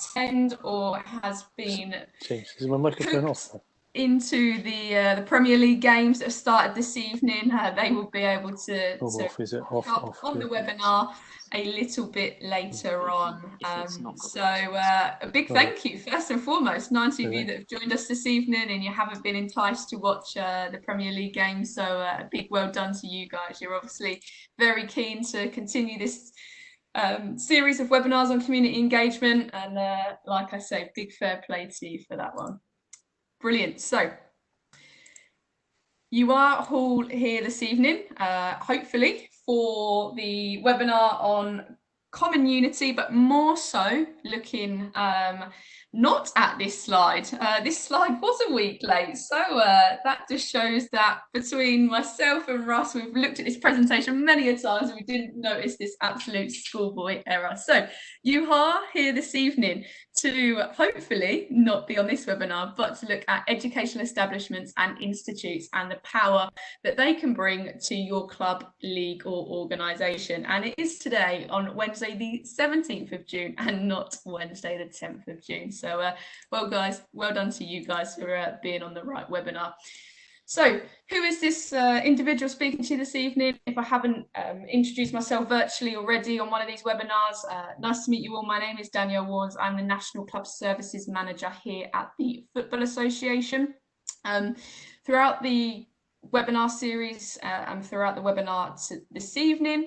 attend or has been is my microphone off? Into the Premier League games that have started this evening, they will be able to off on the webinar a little bit later on. A big thank you, first and foremost, 90 of you that have joined us this evening and you haven't been enticed to watch the Premier League games. So a big well done to you guys. You're obviously very keen to continue this series of webinars on community engagement. And like I say, big fair play to you for that one. Brilliant. So you are all here this evening, hopefully, for the webinar on common unity, but more so looking not at this slide. This slide was a week late, so that just shows that between myself and Russ, we've looked at this presentation many a times and we didn't notice this absolute schoolboy error. So you are here this evening to hopefully not be on this webinar, but to look at educational establishments and institutes and the power that they can bring to your club, league or organisation. And it is today on Wednesday the 17th of June and not Wednesday the 10th of June. So well done to you guys for being on the right webinar. So who is this individual speaking to this evening? If I haven't introduced myself virtually already on one of these webinars, nice to meet you all. My name is Danielle Warnes. I'm the National Club Services Manager here at the Football Association. Throughout the webinar series and throughout the webinar this evening,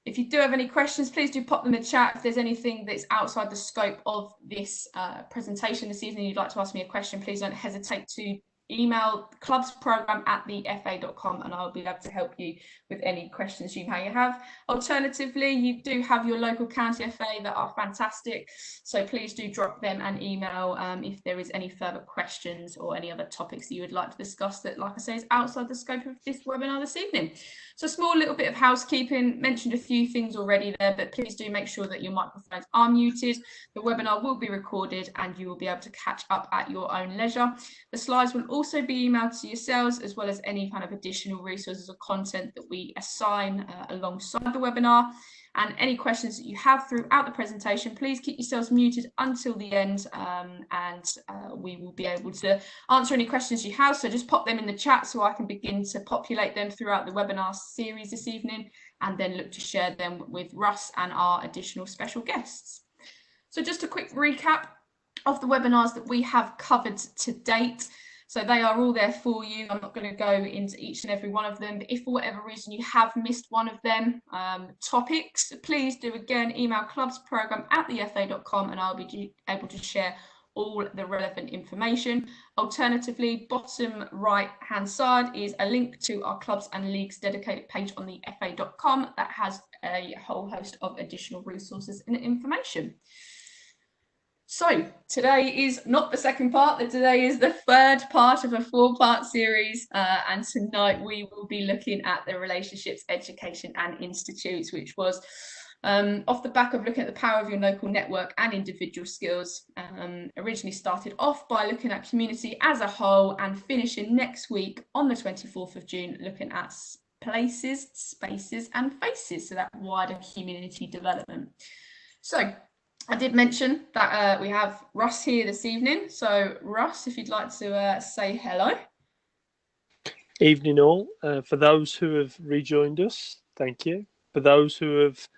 if you do have any questions, please do pop them in the chat. If there's anything that's outside the scope of this presentation this evening, you'd like to ask me a question, please don't hesitate to email clubsprogram@thefa.com and I'll be able to help you with any questions you may have. Alternatively, you do have your local county FA that are fantastic, so please do drop them an email if there is any further questions or any other topics that you would like to discuss that, like I say, is outside the scope of this webinar this evening. So a small little bit of housekeeping, mentioned a few things already there, but please do make sure that your microphones are muted. The webinar will be recorded and you will be able to catch up at your own leisure. The slides will also be emailed to yourselves, as well as any kind of additional resources or content that we assign alongside the webinar. And any questions that you have throughout the presentation, please keep yourselves muted until the end and we will be able to answer any questions you have. So just pop them in the chat so I can begin to populate them throughout the webinar series this evening and then look to share them with Russ and our additional special guests. So just a quick recap of the webinars that we have covered to date. So they are all there for you. I'm not going to go into each and every one of them, but if for whatever reason you have missed one of them topics, please do again email clubsprogram@thefa.com and I'll be able to share all the relevant information. Alternatively, bottom right hand side is a link to our clubs and leagues dedicated page on the fa.com that has a whole host of additional resources and information. So today is not the second part, but today is the third part of a 4-part series. And tonight we will be looking at the relationships, education and institutes, which was off the back of looking at the power of your local network and individual skills. Originally started off by looking at community as a whole and finishing next week on the 24th of June, looking at places, spaces and faces. So that wider community development. So I did mention that we have Russ here this evening. So Russ, if you'd like to say hello. Evening all. For those who have rejoined us, thank you. For those who have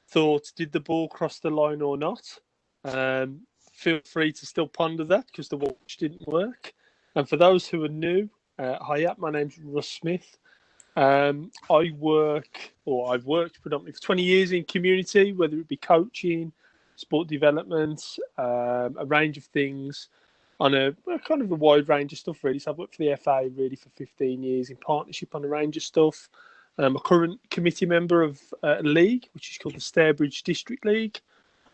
thought, did the ball cross the line or not? Feel free to still ponder that because the watch didn't work. And for those who are new, hiya, my name's Russ Smith. I've worked predominantly for 20 years in community, whether it be coaching, sport development, a range of things on a kind of a wide range of stuff really. So I've worked for the FA really for 15 years in partnership on a range of stuff. I'm a current committee member of a league, which is called the Stairbridge District League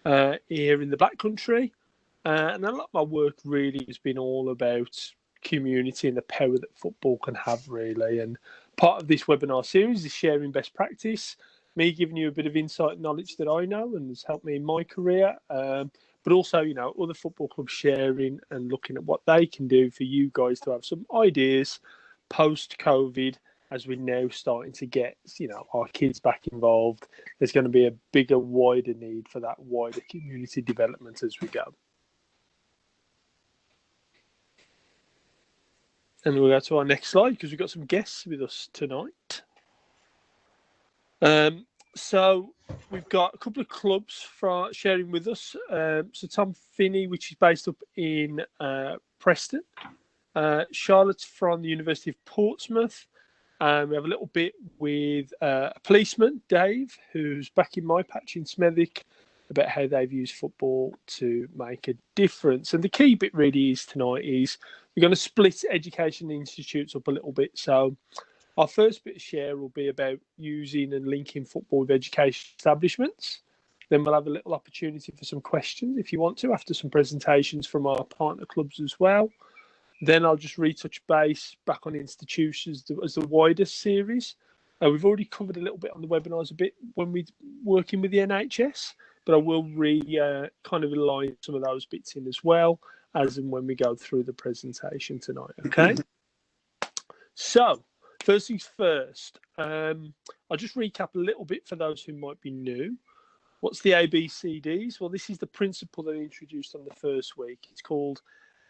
here in the Black Country. And a lot of my work really has been all about community and the power that football can have really. And part of this webinar series is sharing best practice, me giving you a bit of insight and knowledge that I know and has helped me in my career, but also, you know, other football clubs sharing and looking at what they can do for you guys to have some ideas post-COVID as we're now starting to get, our kids back involved, there's going to be a bigger, wider need for that wider community development as we go. And we'll go to our next slide because we've got some guests with us tonight. So we've got a couple of clubs sharing with us. So Tom Finney, which is based up in Preston. Charlotte's from the University of Portsmouth. We have a little bit with a policeman, Dave, who's back in my patch in Smethwick, about how they've used football to make a difference. And the key bit really is tonight is we're going to split education institutes up a little bit. So our first bit of share will be about using and linking football with education establishments. Then we'll have a little opportunity for some questions if you want to, after some presentations from our partner clubs as well. Then I'll just retouch base back on institutions as the wider series. We've already covered a little bit on the webinars a bit when we're working with the NHS, but I will kind of align some of those bits in as well as and when we go through the presentation tonight. Okay. So first things first, I'll just recap a little bit for those who might be new. What's the ABCD'S? Well, this is the principle that I introduced on the first week. It's called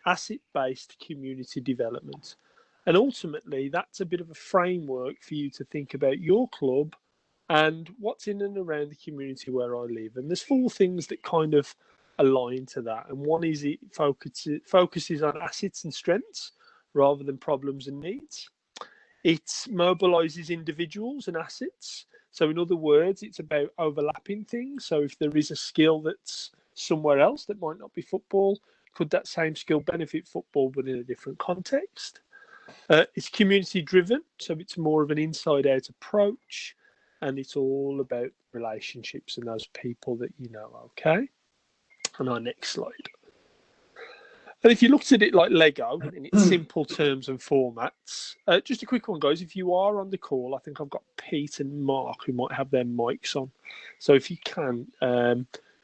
asset-based community development. And ultimately, that's a bit of a framework for you to think about your club and what's in and around the community where I live. And there's 4 things that kind of align to that. And one is it focuses on assets and strengths rather than problems and needs. It mobilises individuals and assets. So in other words, it's about overlapping things. So if there is a skill that's somewhere else that might not be football, could that same skill benefit football but in a different context? It's community driven, so it's more of an inside out approach, and it's all about relationships and those people that you know. Okay, on our next slide. And if you looked at it like Lego in its simple terms and formats, just a quick one, guys. If you are on the call, I think I've got Pete and Mark who might have their mics on. So if you can,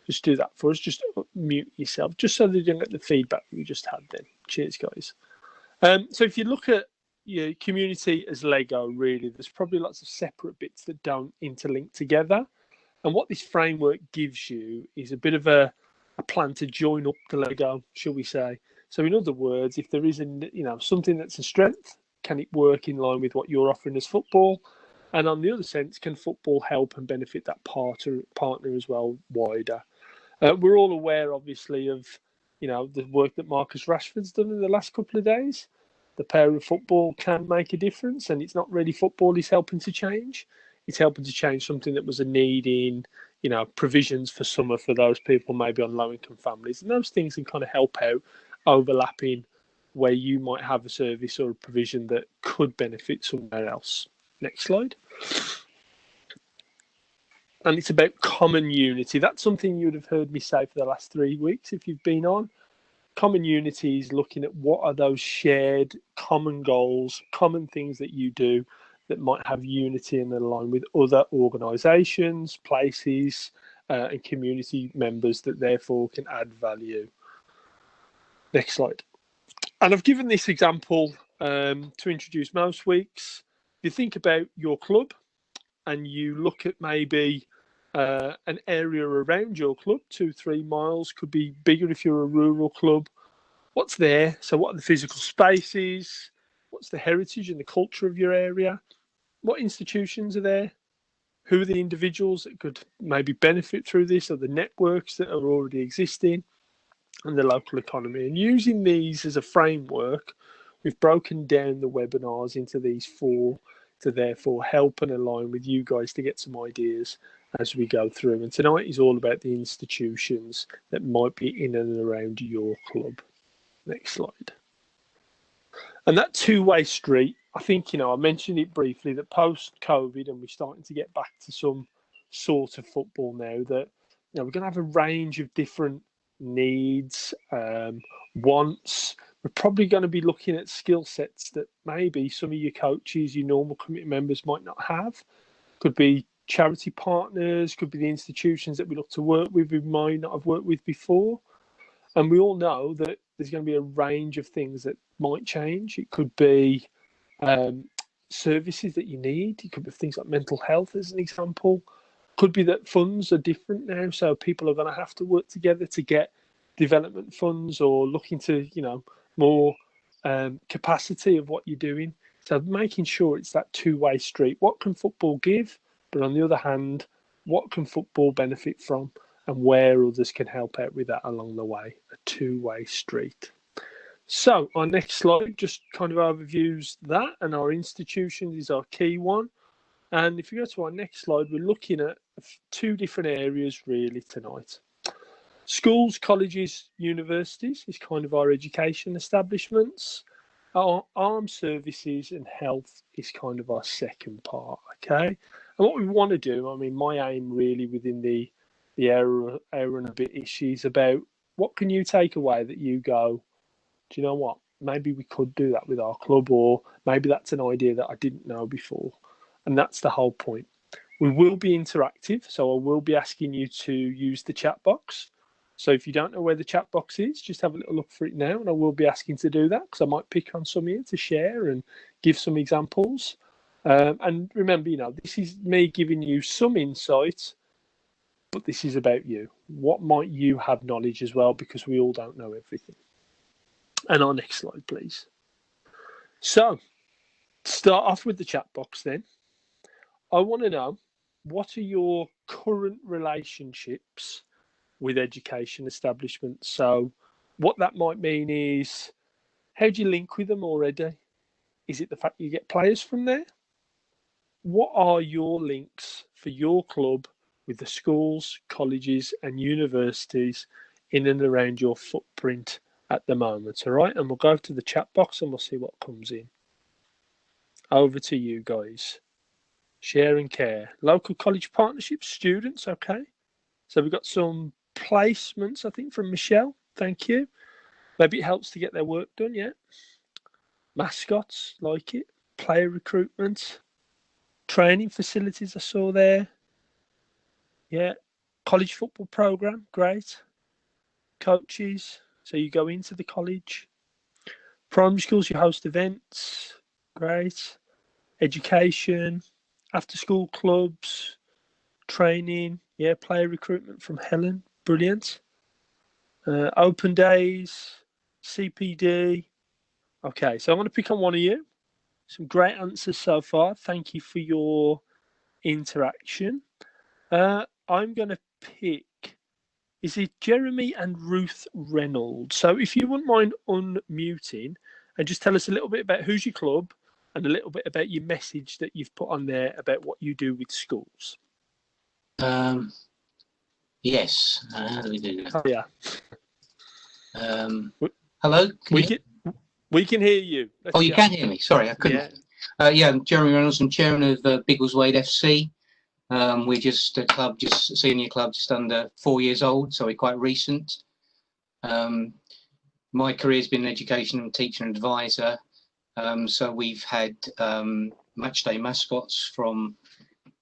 just do that for us. Just mute yourself, just so that you don't get the feedback we just had then. Cheers, guys. So if you look at your community as Lego, really, there's probably lots of separate bits that don't interlink together. And what this framework gives you is a bit of a plan to join up the Lego, shall we say. So in other words, if there is something that's a strength, can it work in line with what you're offering as football? And on the other sense, can football help and benefit that partner as well wider? We're all aware, obviously, of the work that Marcus Rashford's done in the last couple of days. The power of football can make a difference, and it's not really football he's helping to change. It's helping to change something that was a need in, provisions for summer for those people maybe on low-income families. And those things can kind of help out overlapping where you might have a service or a provision that could benefit somewhere else. Next slide. And it's about common unity. That's something you would have heard me say for the last 3 weeks if you've been on. Common unity is looking at what are those shared common goals, common things that you do that might have unity and align with other organisations, places, and community members that therefore can add value. Next slide. And I've given this example to introduce most weeks. If you think about your club and you look at maybe an area around your club, 2-3 miles, could be bigger if you're a rural club. What's there? So what are the physical spaces? What's the heritage and the culture of your area? What institutions are there? Who are the individuals that could maybe benefit through this, or the networks that are already existing, and the local economy? And using these as a framework, we've broken down the webinars into these 4 to therefore help and align with you guys to get some ideas as we go through. And tonight is all about the institutions that might be in and around your club. Next slide. And that two-way street, I think, I mentioned it briefly, that post-COVID, and we're starting to get back to some sort of football now, that we're going to have a range of different needs, wants. We're probably going to be looking at skill sets that maybe some of your coaches, your normal committee members might not have. Could be charity partners, could be the institutions that we look to work with we might not have worked with before. And we all know that there's going to be a range of things that might change. It could be services that you need. It could be things like mental health, as an example. Could be that funds are different now, so people are going to have to work together to get development funds or look into, more capacity of what you're doing. So making sure it's that two-way street. What can football give? But on the other hand, what can football benefit from? And where others can help out with that along the way. A two-way street. So our next slide just kind of overviews that, and our institutions is our key one. And if you go to our next slide, we're looking at two different areas really tonight. Schools, colleges, universities is kind of our education establishments. Our armed services and health is kind of our second part, okay? And what we want to do, I mean, my aim really within the hour and a bit issue is about what can you take away that you go, do you know what? Maybe we could do that with our club, or maybe that's an idea that I didn't know before. And that's the whole point. We will be interactive, so I will be asking you to use the chat box. So if you don't know where the chat box is, just have a little look for it now, and I will be asking to do that because I might pick on some here to share and give some examples. And remember, this is me giving you some insight, but this is about you. What might you have knowledge as well, because we all don't know everything. And our next slide, please. So, start off with the chat box then. I want to know, what are your current relationships with education establishments? So what that might mean is, how do you link with them already? Is it the fact you get players from there? What are your links for your club with the schools, colleges and universities in and around your footprint at the moment? All right, and we'll go to the chat box and we'll see what comes in. Over to you guys. Share and care. Local college partnerships, students, okay. So we've got some placements, I think, from Michelle. Thank you. Maybe it helps to get their work done, yeah. Mascots, like it. Player recruitment. Training facilities, I saw there. Yeah. College football program, great. Coaches, so you go into the college. Primary schools, you host events, great. Education, after school clubs, training, yeah, player recruitment from Helen, brilliant. Open days, CPD. Okay, so I'm going to pick on one of you. Some great answers so far. Thank you for your interaction. I'm going to pick, is it Jeremy and Ruth Reynolds? So if you wouldn't mind unmuting and just tell us a little bit about who's your club and a little bit about your message that you've put on there about what you do with schools. Yes. How do we do that? Oh, yeah. Hello? We can hear you. Let's you can hear me. Sorry, I couldn't. Yeah, I'm Jeremy Reynolds. I'm chairman of Biggleswade FC. We're just a club, just a senior club, just under 4 years old, so we're quite recent. My career's been in education and teacher and advisor. So we've had matchday mascots from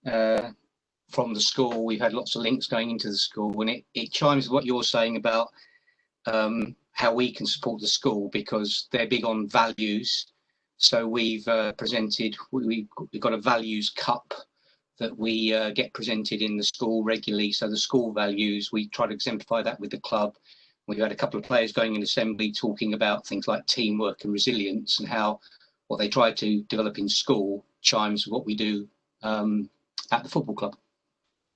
the school. We've had lots of links going into the school, and it chimes with what you're saying about how we can support the school, because they're big on values. So we've presented, we've got a values cup that we get presented in the school regularly. So the school values, we try to exemplify that with the club. We've had a couple of players going in assembly talking about things like teamwork and resilience, and how what they try to develop in school chimes with what we do at the football club.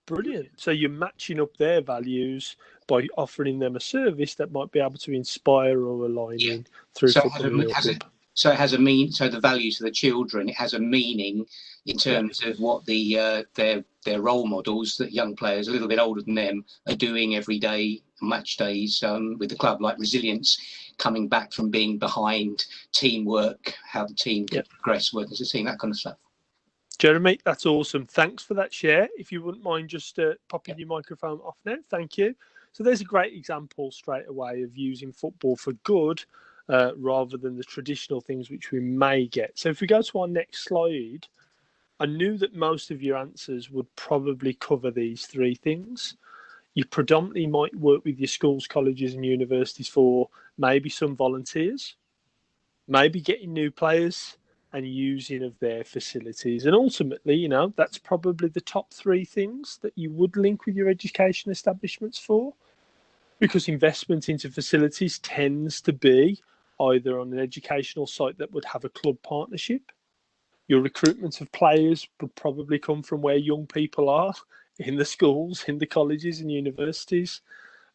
Brilliant. So you're matching up their values by offering them a service that might be able to inspire or align in through football. So it has a mean. So the values of the children, it has a meaning in terms of what their role models that young players, a little bit older than them, are doing every day, match days with the club, like resilience, coming back from being behind, teamwork, how the team can progress, work as a team, that kind of stuff. Jeremy, that's awesome. Thanks for that share. If you wouldn't mind just popping your microphone off now. Thank you. So there's a great example straight away of using football for good rather than the traditional things which we may get. So if we go to our next slide, I knew that most of your answers would probably cover these three things. You predominantly might work with your schools, colleges and universities for maybe some volunteers, maybe getting new players, and using of their facilities. And ultimately, you know, that's probably the top three things that you would link with your education establishments for, because investment into facilities tends to be either on an educational site that would have a club partnership. Your recruitment of players would probably come from where young people are in the schools, in the colleges and universities.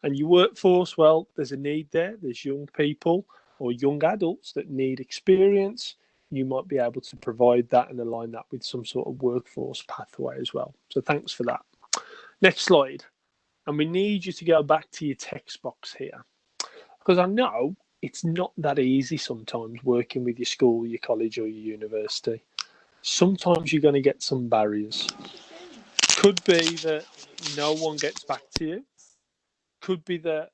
And your workforce, well, there's a need there. There's young people or young adults that need experience. You might be able to provide that and align that with some sort of workforce pathway as well. So thanks for that. Next slide. And we need you to go back to your text box here, because I know it's not that easy sometimes working with your school, your college or your university. Sometimes you're going to get some barriers. Could be that no one gets back to you. Could be that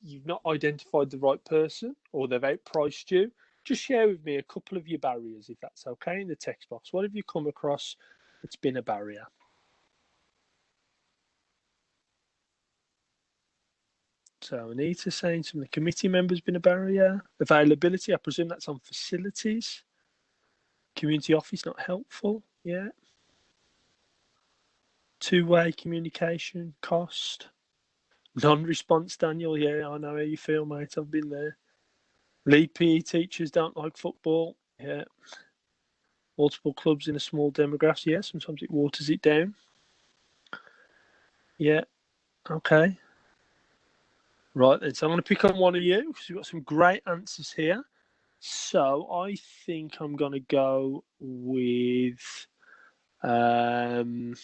you've not identified the right person or they've outpriced you. Just share with me a couple of your barriers, if that's okay, in the text box. What have you come across that's been a barrier? So Anita saying some of the committee members been a barrier. Availability, I presume that's on facilities. Community office not helpful. Yeah. Two-way communication, cost. Non-response, Daniel. Yeah, I know how you feel, mate. I've been there. Lead PE teachers don't like football. Yeah. Multiple clubs in a small demographic. Yeah, sometimes it waters it down. Yeah. Okay. Right then. So I'm going to pick on one of you because you've got some great answers here. So I think I'm going to go with that's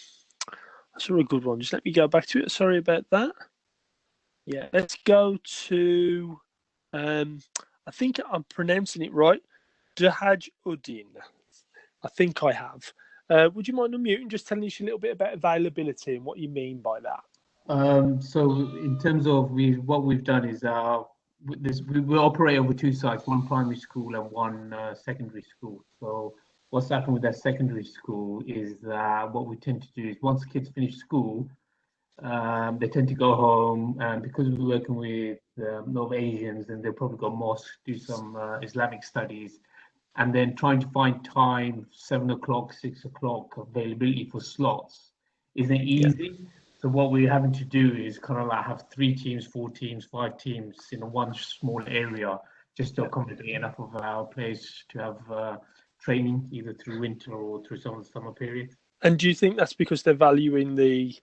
a really good one. Just let me go back to it. Sorry about that. Yeah, let's go to I think I'm pronouncing it right. Dahaj Uddin. I think I have. Would you mind unmuting, just telling us a little bit about availability and what you mean by that? So in terms of what we've done is we operate over two sites, one primary school and one secondary school. So what's happened with that secondary school is that what we tend to do is once kids finish school, they tend to go home, and because we're working with a lot of Asians, and they'll probably go mosque, do some Islamic studies, and then trying to find time, 7 o'clock, 6 o'clock availability for slots isn't easy. Yeah. So what we're having to do is kind of like have 3 teams, 4 teams, 5 teams in one small area, just to accommodate enough of our players to have training either through winter or through some of the summer period. And do you think that's because they're valuing the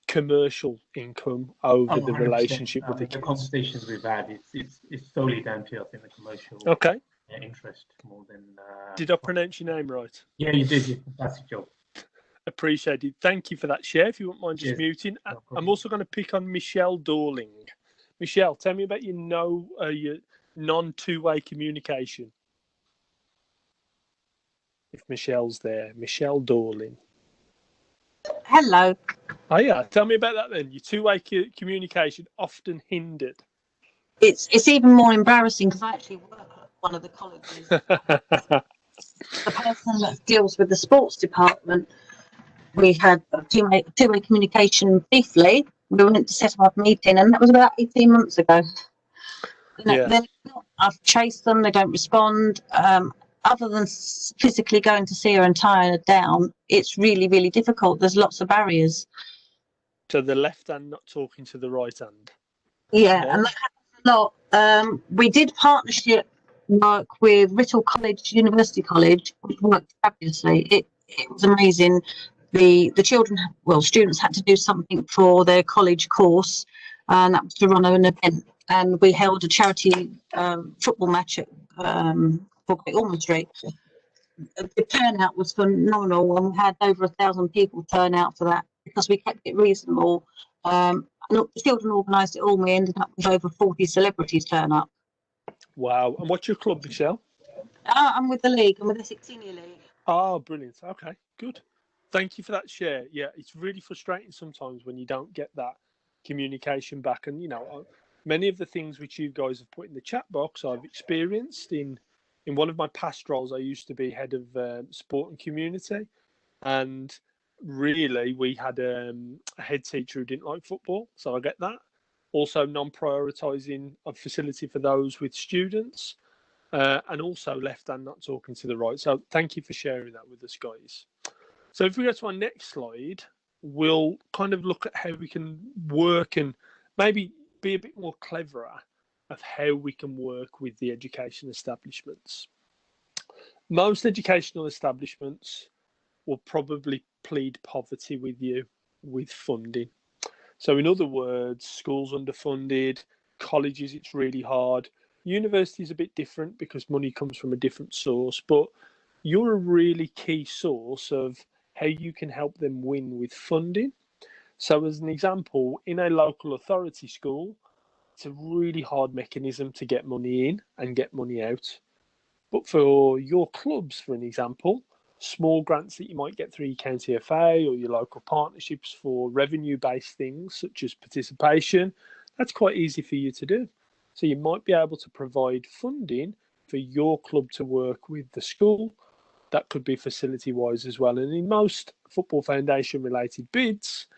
commercial income over the relationship with the kids? The conversations we've had, it's solely down to, I think, the commercial interest more than. Did I pronounce your name right? Yeah, you did. Fantastic job. Appreciated. Thank you for that share. If you wouldn't mind just muting. No I'm also going to pick on Michelle Dorling. Michelle, tell me about your non-two-way communication. If Michelle's there, Michelle Dorling. Hello. Oh yeah, tell me about that then. Your two-way communication often hindered. It's even more embarrassing because I actually work at one of the colleges. The person that deals with the sports department, we had a two-way communication briefly. We went to set up a meeting, and that was about 18 months ago. I've chased them; they don't respond. Other than physically going to see her and tying her down, it's really, really difficult. There's lots of barriers. So the left hand not talking to the right hand. Yeah, and that happens a lot. We did partnership work with Whittle College, University College, which worked fabulously. It was amazing. The students had to do something for their college course, and that was to run an event. And we held a charity football match at Great Ormond Street. The turnout was phenomenal, and we had over 1,000 people turn out for that because we kept it reasonable. The children organised it all, and we ended up with over 40 celebrities turn up. Wow. And what's your club, Michelle? I'm with the league. I'm with the 16-year league. Oh, brilliant. Okay, good. Thank you for that share. Yeah, it's really frustrating sometimes when you don't get that communication back. And, you know, many of the things which you guys have put in the chat box, I've experienced in one of my past roles. I used to be head of sport and community. And really, we had a head teacher who didn't like football. So I get that. Also, non-prioritising a facility for those with students. and also left hand not talking to the right. So thank you for sharing that with us, guys. So if we go to our next slide, we'll kind of look at how we can work and maybe be a bit more cleverer of how we can work with the education establishments. Most educational establishments will probably plead poverty with you with funding. So in other words, schools underfunded, colleges, it's really hard. University is a bit different because money comes from a different source, but you're a really key source of how you can help them win with funding. So as an example, in a local authority school, it's a really hard mechanism to get money in and get money out. But for your clubs, for an example, small grants that you might get through your county FA or your local partnerships for revenue-based things such as participation, that's quite easy for you to do. So you might be able to provide funding for your club to work with the school. That could be facility-wise as well. And in most Football Foundation-related bids,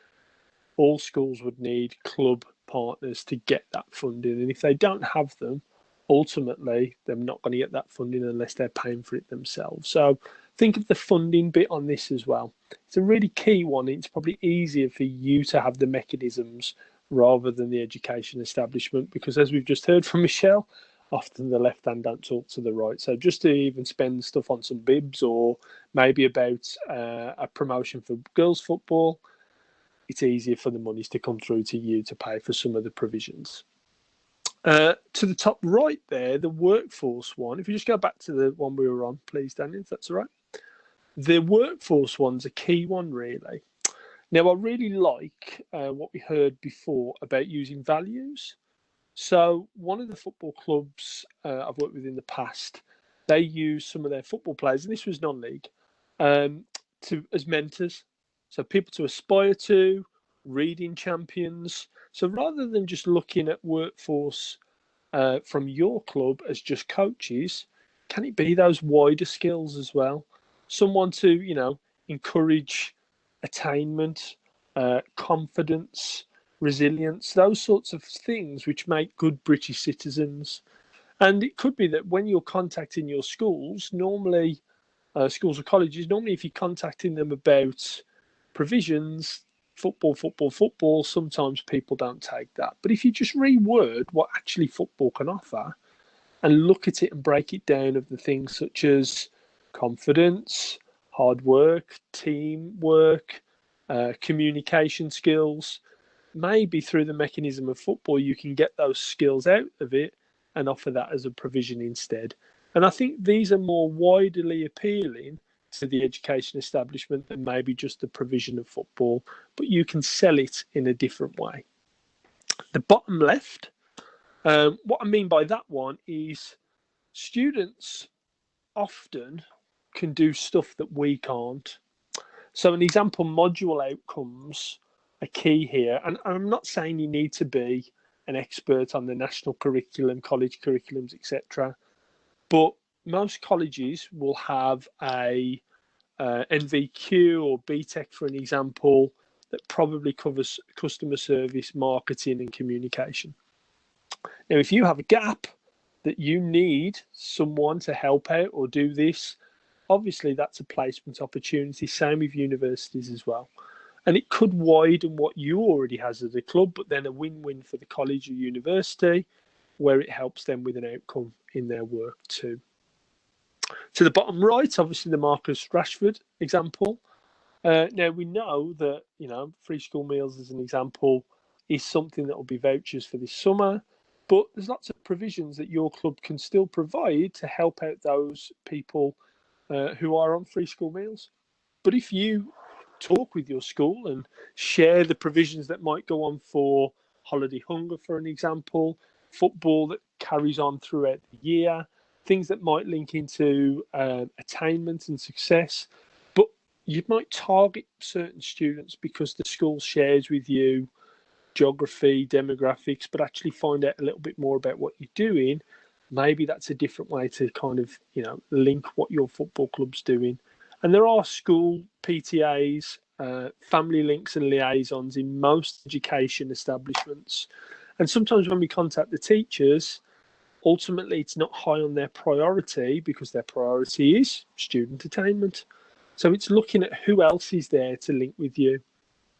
all schools would need club partners to get that funding. And if they don't have them, ultimately, they're not going to get that funding unless they're paying for it themselves. So think of the funding bit on this as well. It's a really key one. It's probably easier for you to have the mechanisms rather than the education establishment, because as we've just heard from Michelle, often the left hand don't talk to the right. So just to even spend stuff on some bibs or maybe about a promotion for girls football, it's easier for the monies to come through to you to pay for some of the provisions. To the top right there, the workforce one, if you just go back to the one we were on, please, Daniel, if that's all right. The workforce one's a key one, really. Now, I really like what we heard before about using values. So one of the football clubs I've worked with in the past, they use some of their football players, and this was non-league, as mentors. So people to aspire to, reading champions. So rather than just looking at workforce from your club as just coaches, can it be those wider skills as well? Someone to, you know, encourage attainment, confidence, resilience, those sorts of things which make good British citizens. And it could be that when you're contacting your schools, normally schools or colleges, normally if you're contacting them about provisions, football, sometimes people don't take that. But if you just reword what actually football can offer and look at it and break it down of the things such as confidence, hard work, teamwork, communication skills, maybe through the mechanism of football, you can get those skills out of it and offer that as a provision instead. And I think these are more widely appealing to the education establishment than maybe just the provision of football, but you can sell it in a different way. The bottom left, what I mean by that one is students often can do stuff that we can't. So an example, module outcomes are key here. And I'm not saying you need to be an expert on the national curriculum, college curriculums, etc. But most colleges will have a NVQ or BTEC, for an example, that probably covers customer service, marketing, and communication. Now, if you have a gap that you need someone to help out or do this, obviously that's a placement opportunity, same with universities as well. And it could widen what you already has as a club, but then a win-win for the college or university where it helps them with an outcome in their work too. To the bottom right, obviously the Marcus Rashford example. Now we know that, you know, free school meals as an example is something that will be vouchers for this summer, but there's lots of provisions that your club can still provide to help out those people who are on free school meals. But if you talk with your school and share the provisions that might go on for holiday hunger, for an example, football that carries on throughout the year, things that might link into attainment and success, but you might target certain students because the school shares with you geography, demographics, but actually find out a little bit more about what you're doing. Maybe that's a different way to kind of, you know, link what your football club's doing. And there are school PTAs, family links and liaisons in most education establishments. And sometimes when we contact the teachers, ultimately it's not high on their priority because their priority is student attainment. So it's looking at who else is there to link with you.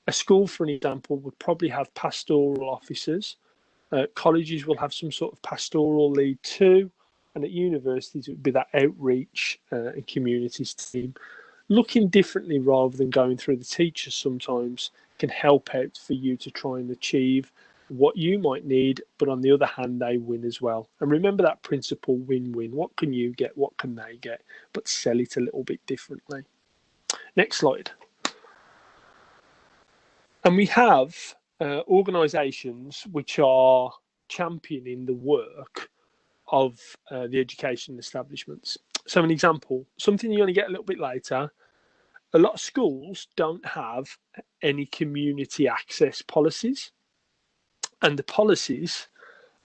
A school, for an example, would probably have pastoral officers. Colleges will have some sort of pastoral lead too. And at universities, it would be that outreach and communities team. Looking differently rather than going through the teachers sometimes can help out for you to try and achieve what you might need, but on the other hand, they win as well. And remember that principle, win-win. What can you get? What can they get? But sell it a little bit differently. Next slide. And we have organisations which are championing the work of the education establishments. So an example, something you're going to get a little bit later, a lot of schools don't have any community access policies. And the policies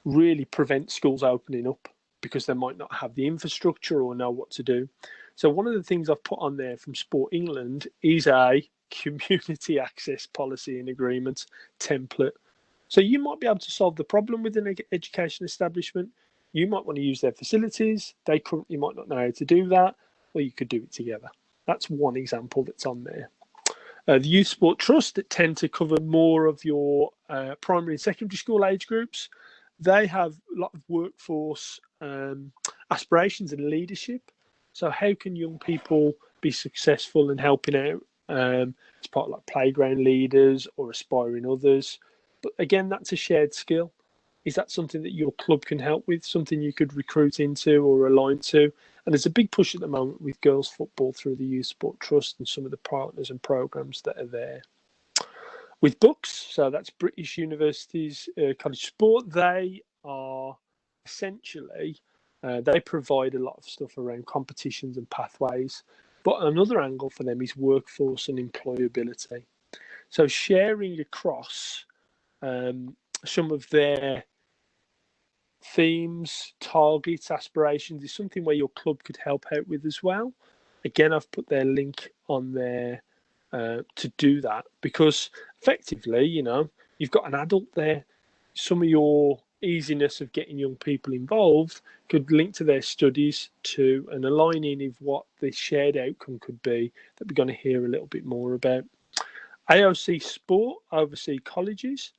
really prevent schools opening up because they might not have the infrastructure or know what to do. So one of the things I've put on there from Sport England is a community access policy and agreement template. So you might be able to solve the problem with an education establishment. You might want to use their facilities. They currently might not know how to do that, or you could do it together. That's one example that's on there. The Youth Sport Trust that tend to cover more of your primary and secondary school age groups. They have a lot of workforce aspirations and leadership. So how can young people be successful in helping out as part of like playground leaders or aspiring others? But again, that's a shared skill. Is that something that your club can help with, something you could recruit into or align to? And there's a big push at the moment with girls football through the Youth Sport Trust and some of the partners and programs that are there. With books, so that's British Universities College Sport, they are essentially, they provide a lot of stuff around competitions and pathways. But another angle for them is workforce and employability. So sharing across some of their themes, targets, aspirations is something where your club could help out with as well. Again, I've put their link on there to do that because effectively, you know, you've got an adult there. Some of your easiness of getting young people involved could link to their studies to an aligning of what the shared outcome could be that we're going to hear a little bit more about. AOC Sport oversee colleges.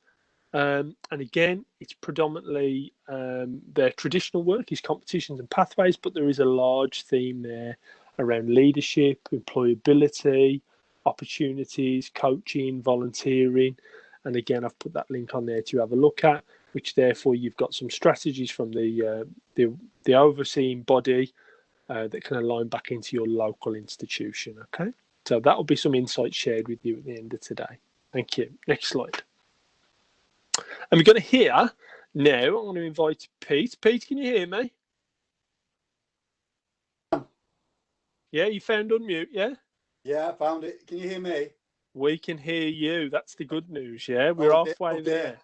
And again, it's predominantly their traditional work is competitions and pathways, but there is a large theme there around leadership, employability, opportunities, coaching, volunteering. And again, I've put that link on there to have a look at, which therefore you've got some strategies from the overseeing body that can align back into your local institution. Okay, so that will be some insights shared with you at the end of today. Thank you. Next slide. And we're going to hear now, I'm going to invite Pete. Pete, can you hear me? Yeah, you found unmute, yeah? Yeah, I found it. Can you hear me? We can hear you. That's the good news, yeah? We're halfway there.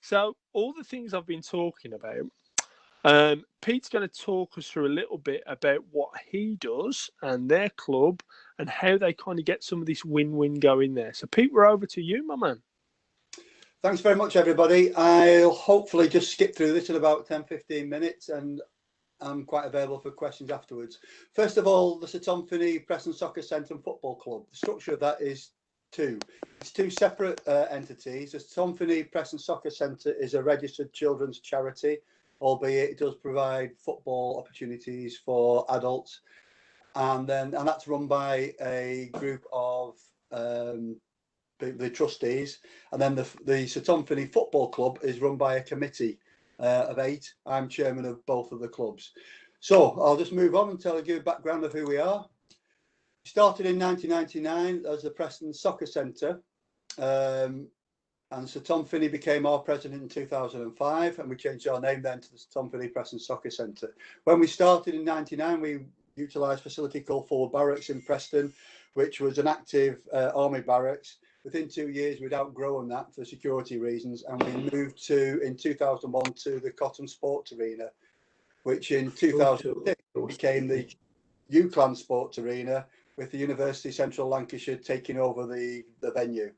So all the things I've been talking about, Pete's going to talk us through a little bit about what he does and their club and how they kind of get some of this win-win going there. So Pete, we're over to you, my man. Thanks very much, everybody. I'll hopefully just skip through this in about 10-15 minutes and I'm quite available for questions afterwards. First of all, the Sir Tom Finney Preston Soccer Centre and Football Club. The structure of that is two. It's two separate entities. The Sir Tom Finney Preston Soccer Centre is a registered children's charity, albeit it does provide football opportunities for adults. And that's run by a group of the trustees, and then the Sir Tom Finney Football Club is run by a committee of 8. I'm chairman of both of the clubs. So I'll just move on and tell you a background of who we are. We started in 1999 as the Preston Soccer Centre, and Sir Tom Finney became our president in 2005, and we changed our name then to the Sir Tom Finney Preston Soccer Centre. When we started in 99, we utilised a facility called Forward Barracks in Preston, which was an active army barracks. Within 2 years, we'd outgrown that for security reasons, and we moved in 2001 to the Cotton Sports Arena, which in 2006 became the UCLan Sports Arena, with the University of Central Lancashire taking over the venue.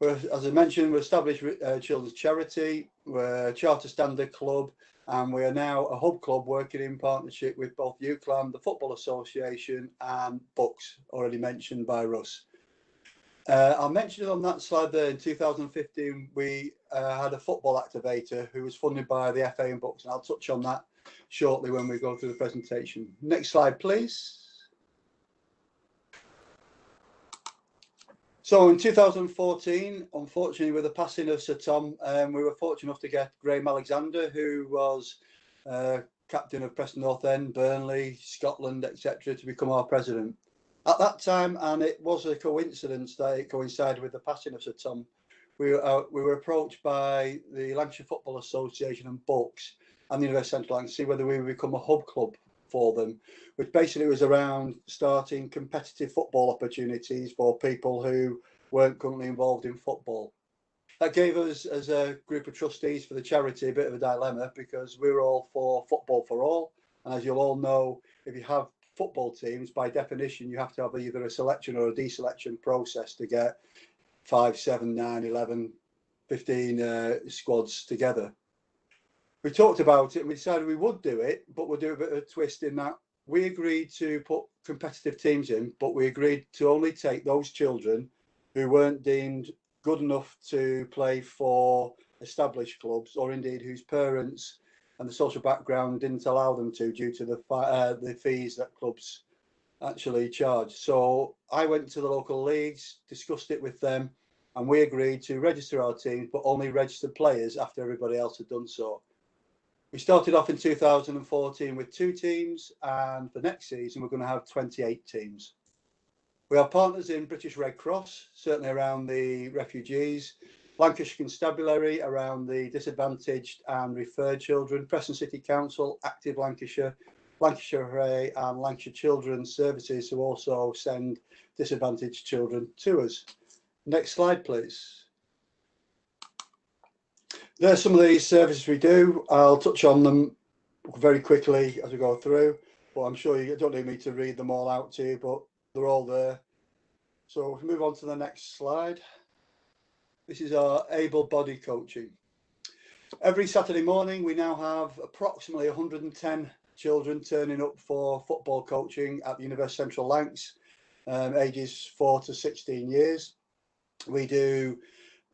As I mentioned, we're established children's charity, we're a charter standard club, and we are now a hub club working in partnership with both UCLAN, the Football Association, and Books, already mentioned by Russ. I mentioned it on that slide there. In 2015, we had a football activator who was funded by the FA and Books, and I'll touch on that shortly when we go through the presentation. Next slide, please. So in 2014, unfortunately, with the passing of Sir Tom, we were fortunate enough to get Graham Alexander, who was captain of Preston North End, Burnley, Scotland, etc., to become our president. At that time, and it was a coincidence that it coincided with the passing of Sir Tom, we were approached by the Lancashire Football Association and Books and the University of Central Lancashire to see whether we would become a hub club for them, which basically was around starting competitive football opportunities for people who weren't currently involved in football. That gave us, as a group of trustees for the charity, a bit of a dilemma, because we were all for football for all. And as you'll all know, if you have football teams, by definition, you have to have either a selection or a deselection process to get 5, 7, 9, 11, 15 squads together. We talked about it and we decided we would do it, but we'll do a bit of a twist in that we agreed to put competitive teams in, but we agreed to only take those children who weren't deemed good enough to play for established clubs, or indeed whose parents and the social background didn't allow them to, due to the fees that clubs actually charge. So I went to the local leagues, discussed it with them, and we agreed to register our teams, but only register players after everybody else had done so. We started off in 2014 with 2 teams, and for next season we're going to have 28 teams. We have partners in British Red Cross, certainly around the refugees, Lancashire Constabulary around the disadvantaged and referred children, Preston City Council, Active Lancashire, Lancashire FA and Lancashire Children's Services, who also send disadvantaged children to us. Next slide, please. There's some of these services we do. I'll touch on them very quickly as we go through, but I'm sure you don't need me to read them all out to you, but they're all there. So we can move on to the next slide. This is our able-bodied coaching. Every Saturday morning, we now have approximately 110 children turning up for football coaching at the University of Central Lancashire, ages 4 to 16 years. We do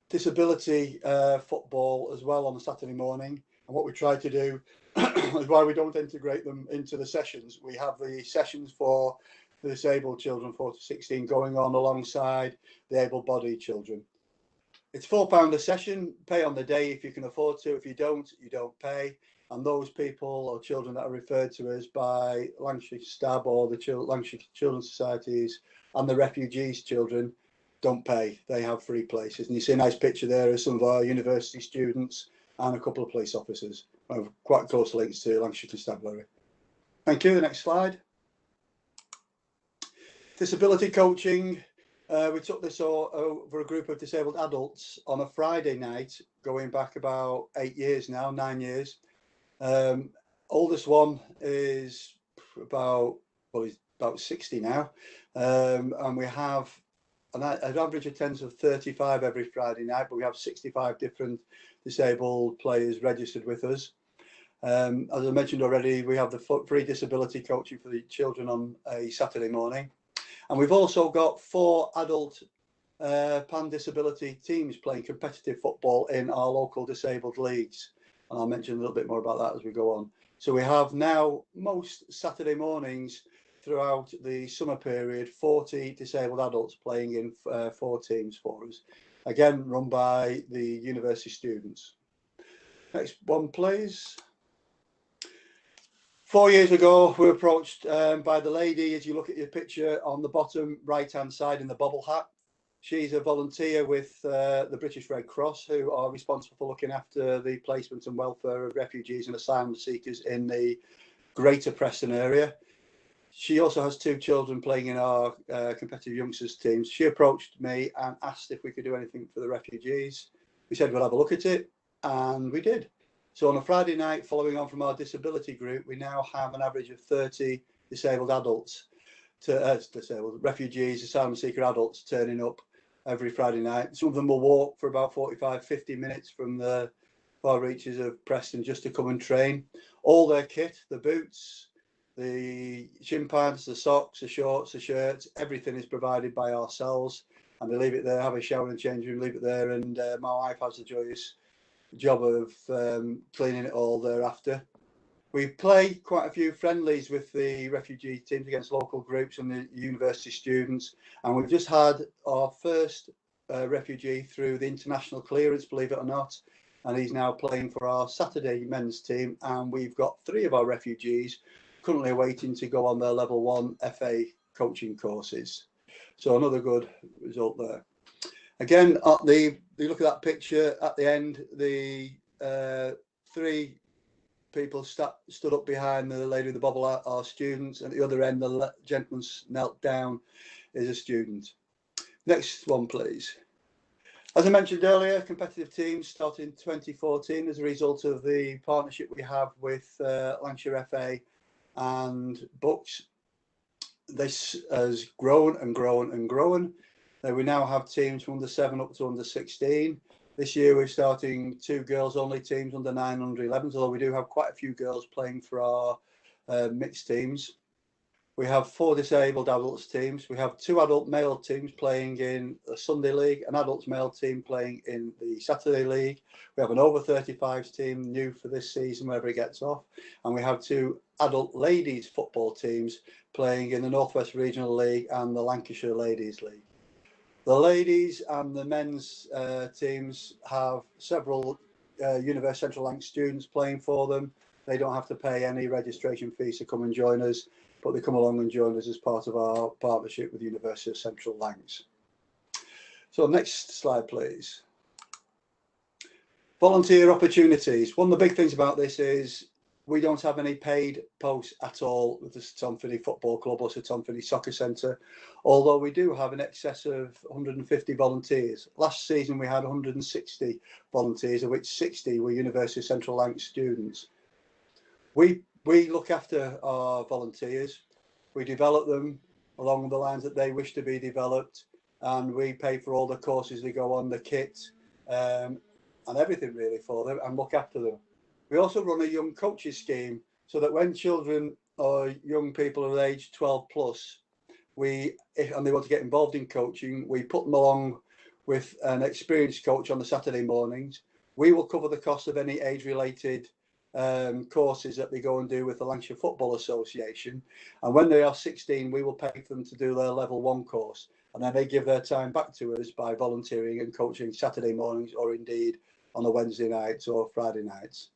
disability football as well on a Saturday morning. And what we try to do is, why we don't integrate them into the sessions, we have the sessions for the disabled children 4 to 16 going on alongside the able-bodied children. It's £4 a session, pay on the day if you can afford to. If you don't, you don't pay. And those people or children that are referred to us by Lancashire STAB or the Lancashire Children's Societies and the Refugees children don't pay. They have free places. And you see a nice picture there of some of our university students and a couple of police officers. We have quite close links to Lancashire Constabulary. Thank you. The next slide. Disability coaching. We took this over a group of disabled adults on a Friday night, going back about 8 years now, 9 years. Oldest one is he's about 60 now. And we have an average attendance of 35 every Friday night, but we have 65 different disabled players registered with us. As I mentioned already, we have the free disability coaching for the children on a Saturday morning. And we've also got 4 adult pan disability teams playing competitive football in our local disabled leagues. And I'll mention a little bit more about that as we go on. So we have now, most Saturday mornings throughout the summer period, 40 disabled adults playing in 4 teams for us. Again, run by the university students. Next one, please. 4 years ago, we were approached by the lady, as you look at your picture on the bottom right-hand side in the bobble hat. She's a volunteer with the British Red Cross, who are responsible for looking after the placement and welfare of refugees and asylum seekers in the Greater Preston area. She also has 2 children playing in our competitive youngsters teams. She approached me and asked if we could do anything for the refugees. We said we'll have a look at it, and we did. So on a Friday night, following on from our disability group, we now have an average of 30 disabled adults, disabled refugees, asylum seeker adults turning up every Friday night. Some of them will walk for about 45-50 minutes from the far reaches of Preston just to come and train. All their kit, the boots, the shin pads, the socks, the shorts, the shirts, everything is provided by ourselves, and they leave it there, have a shower and change room, leave it there, and my wife has the joyous job of cleaning it all thereafter. We play quite a few friendlies with the refugee teams against local groups and the university students, and we've just had our first refugee through the international clearance, believe it or not, and he's now playing for our Saturday men's team, and we've got 3 of our refugees currently waiting to go on their level 1 FA coaching courses. So another good result there. Again, you look at that picture at the end, the 3 people stood up behind the lady with the bobble are students, and at the other end the gentleman knelt down is a student. Next one, please. As I mentioned earlier, competitive teams started in 2014 as a result of the partnership we have with Hampshire FA and Books. This has grown and grown and grown. We now have teams from under 7 up to under 16. This year we're starting 2 girls only teams, under 9, under 11s, although we do have quite a few girls playing for our mixed teams. We have 4 disabled adults teams. We have 2 adult male teams playing in the Sunday League, an adults male team playing in the Saturday League. We have an over 35s team new for this season, wherever it gets off. And we have 2 adult ladies football teams playing in the North West Regional League and the Lancashire Ladies League. The ladies and the men's teams have several University Central Lancs students playing for them. They don't have to pay any registration fees to come and join us, but they come along and join us as part of our partnership with University of Central Lancs. So next slide, please. Volunteer opportunities. One of the big things about this is we don't have any paid posts at all with the Satonfini Football Club or Satonfini Soccer Centre, although we do have in excess of 150 volunteers. Last season we had 160 volunteers, of which 60 were University of Central Lancs students. We look after our volunteers. We develop them along the lines that they wish to be developed, and we pay for all the courses they go on, the kit, and everything really for them, and look after them. We also run a young coaches scheme, so that when children or young people are aged 12 plus, and they want to get involved in coaching, we put them along with an experienced coach on the Saturday mornings. We will cover the cost of any age-related courses that they go and do with the Lancashire Football Association, and when they are 16 we will pay for them to do their level 1 course, and then they give their time back to us by volunteering and coaching Saturday mornings, or indeed on a Wednesday nights or Friday nights.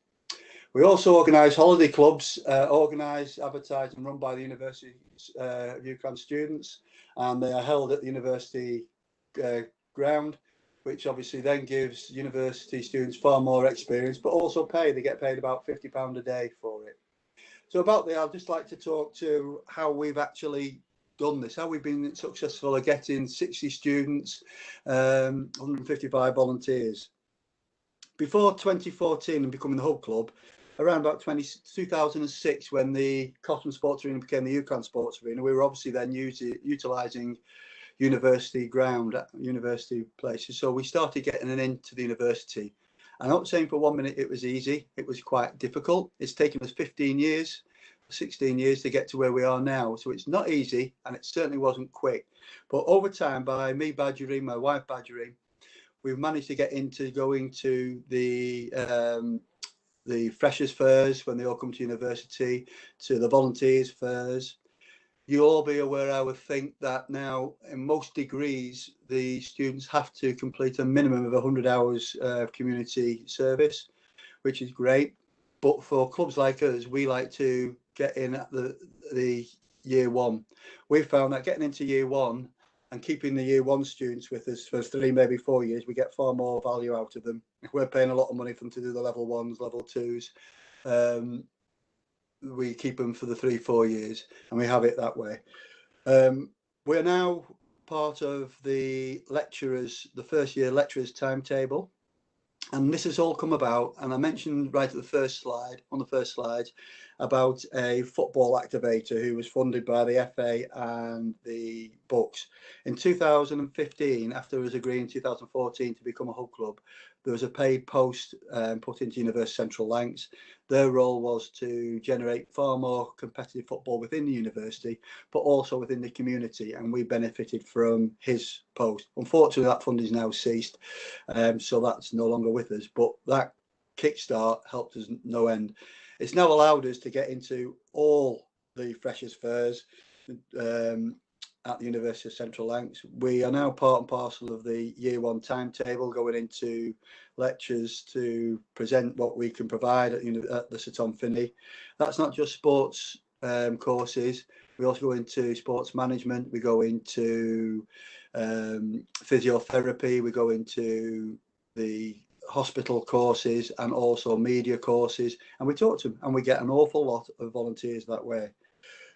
We also organise holiday clubs, organised, advertised and run by the University of UCAN students, and they are held at the university ground, which obviously then gives university students far more experience, but also pay. They get paid about £50 a day for it. So about that, I'd just like to talk to how we've actually done this, how we've been successful at getting 60 students, 155 volunteers. Before 2014 and becoming the Hub Club, around about 2006, when the Cotton Sports Arena became the UCAN Sports Arena, we were obviously then utilising university ground, university places. So we started getting an into the university. I'm not saying for 1 minute it was easy. It was quite difficult. It's taken us 15 years, 16 years to get to where we are now. So it's not easy, and it certainly wasn't quick. But over time, by me badgering, my wife badgering, we've managed to get into going to the freshers fairs when they all come to university, to the volunteers fairs. You'll all be aware, I would think, that now in most degrees the students have to complete a minimum of 100 hours of community service, which is great. But for clubs like us, we like to get in at the year 1. We've found that getting into year 1 and keeping the year 1 students with us for 3, maybe 4 years, we get far more value out of them. If we're paying a lot of money for them to do the level 1s, level 2s, we keep them for the 3-4 years, and we have it that way. We're now part of the lecturers, the first year lecturers timetable, and this has all come about, and I mentioned right at the first slide, on the first slide, about a football activator who was funded by the FA and the books. In 2015, after us agreeing in 2014 to become a hub club, there was a paid post put into University Central Lancs. Their role was to generate far more competitive football within the university, but also within the community, and we benefited from his post. Unfortunately, that fund is now ceased, so that's no longer with us, but that kickstart helped us no end. It's now allowed us to get into all the freshers' fairs at the University of Central Lancs. We are now part and parcel of the year one timetable, going into lectures to present what we can provide at the Sir Tom Finney. That's not just sports courses. We also go into sports management. We go into physiotherapy. We go into the hospital courses and also media courses, and we talk to them, and we get an awful lot of volunteers that way.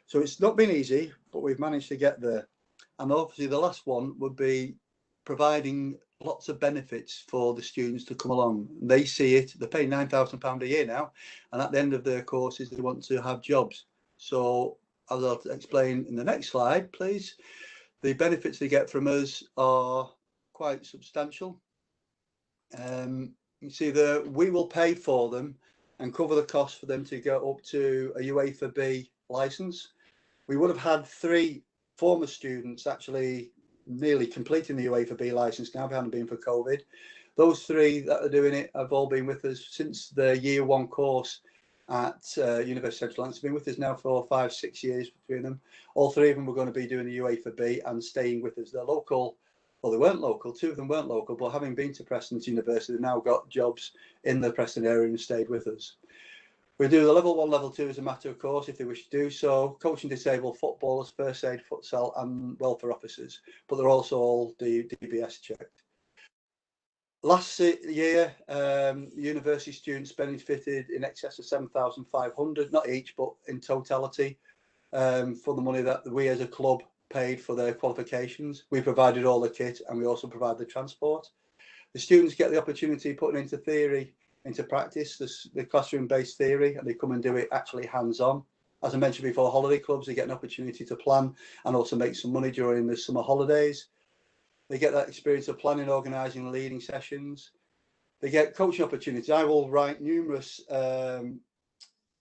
So it's not been easy, but we've managed to get there. And obviously the last one would be providing lots of benefits for the students to come along. They see it, they're paying £9,000 a year now, and at the end of their courses, they want to have jobs. So as I'll explain in the next slide, please, the benefits they get from us are quite substantial. You see that we will pay for them and cover the cost for them to go up to a UEFA B license. We would have had 3 former students actually nearly completing the UEFA B license now if it hadn't been for COVID. Those 3 that are doing it have all been with us since the year one course at University of Central Lancs. Been with us now for 5-6 years between them. All 3 of them were going to be doing the UEFA B and staying with us. They're local. Well, they weren't local. 2 of them weren't local, but having been to Preston's University, they've now got jobs in the Preston area and stayed with us. We do the level 1, level 2 as a matter of course, if they wish to do so, coaching disabled footballers, first aid, futsal and welfare officers, but they're also all DBS checked. Last year, university students benefited in excess of 7,500, not each, but in totality, for the money that we as a club paid for their qualifications. We provided all the kit and we also provide the transport. The students get the opportunity putting into theory, into practice, the classroom-based theory, and they come and do it actually hands-on. As I mentioned before, holiday clubs, they get an opportunity to plan and also make some money during the summer holidays. They get that experience of planning, organising and leading sessions. They get coaching opportunities. I will write numerous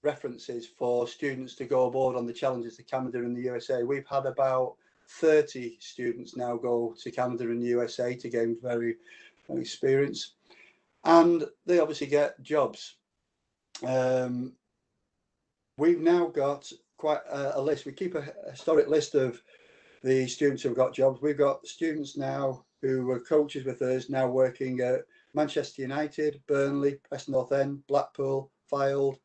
references for students to go aboard on the challenges to Canada and the USA. We've had about 30 students now go to Canada and the USA to gain very experience, and they obviously get jobs. We've now got quite a list. We keep a historic list of the students who've got jobs. We've got students now who were coaches with us now working at Manchester United, Burnley, Preston North End, Blackpool, Fylde,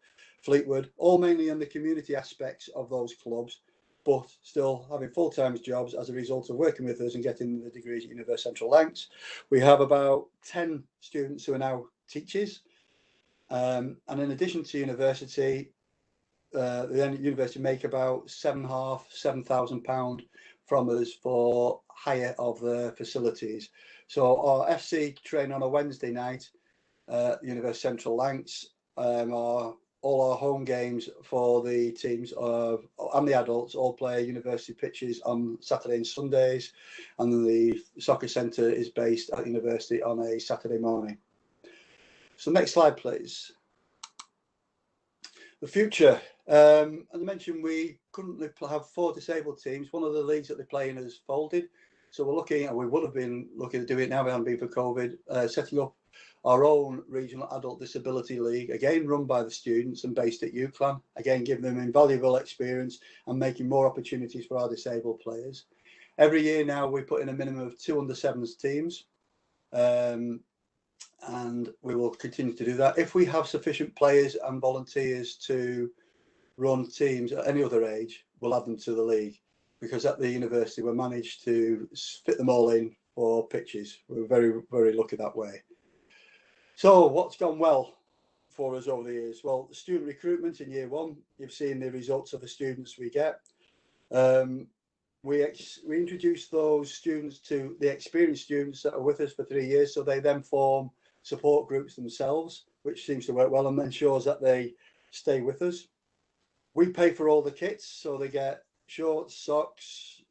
Fleetwood, all mainly in the community aspects of those clubs, but still having full-time jobs as a result of working with us and getting the degrees at University of Central Lancs. We have about 10 students who are now teachers. And in addition to university, the university make about £7,000 from us for hire of the facilities. So our FC train on a Wednesday night at University of Central Lancs. All our home games for the teams and the adults all play university pitches on Saturday and Sundays, and the soccer centre is based at university on a Saturday morning. So next slide, please. The future. As I mentioned, we currently have 4 disabled teams. One of the leagues that they play in has folded, so we're looking, and we would have been looking to do it now, we haven't been for COVID, setting up our own regional adult disability league, again run by the students and based at UCLan, again giving them invaluable experience and making more opportunities for our disabled players. Every year now we put in a minimum of 2 under-7s teams, and we will continue to do that. If we have sufficient players and volunteers to run teams at any other age, we'll add them to the league, because at the university we managed to fit them all in for pitches. We're very, very lucky that way. So what's gone well for us over the years? Well, the student recruitment in year one, you've seen the results of the students we get. We introduced those students to the experienced students that are with us for 3 years, so they then form support groups themselves, which seems to work well and ensures that they stay with us. We pay for all the kits, so they get shorts, socks,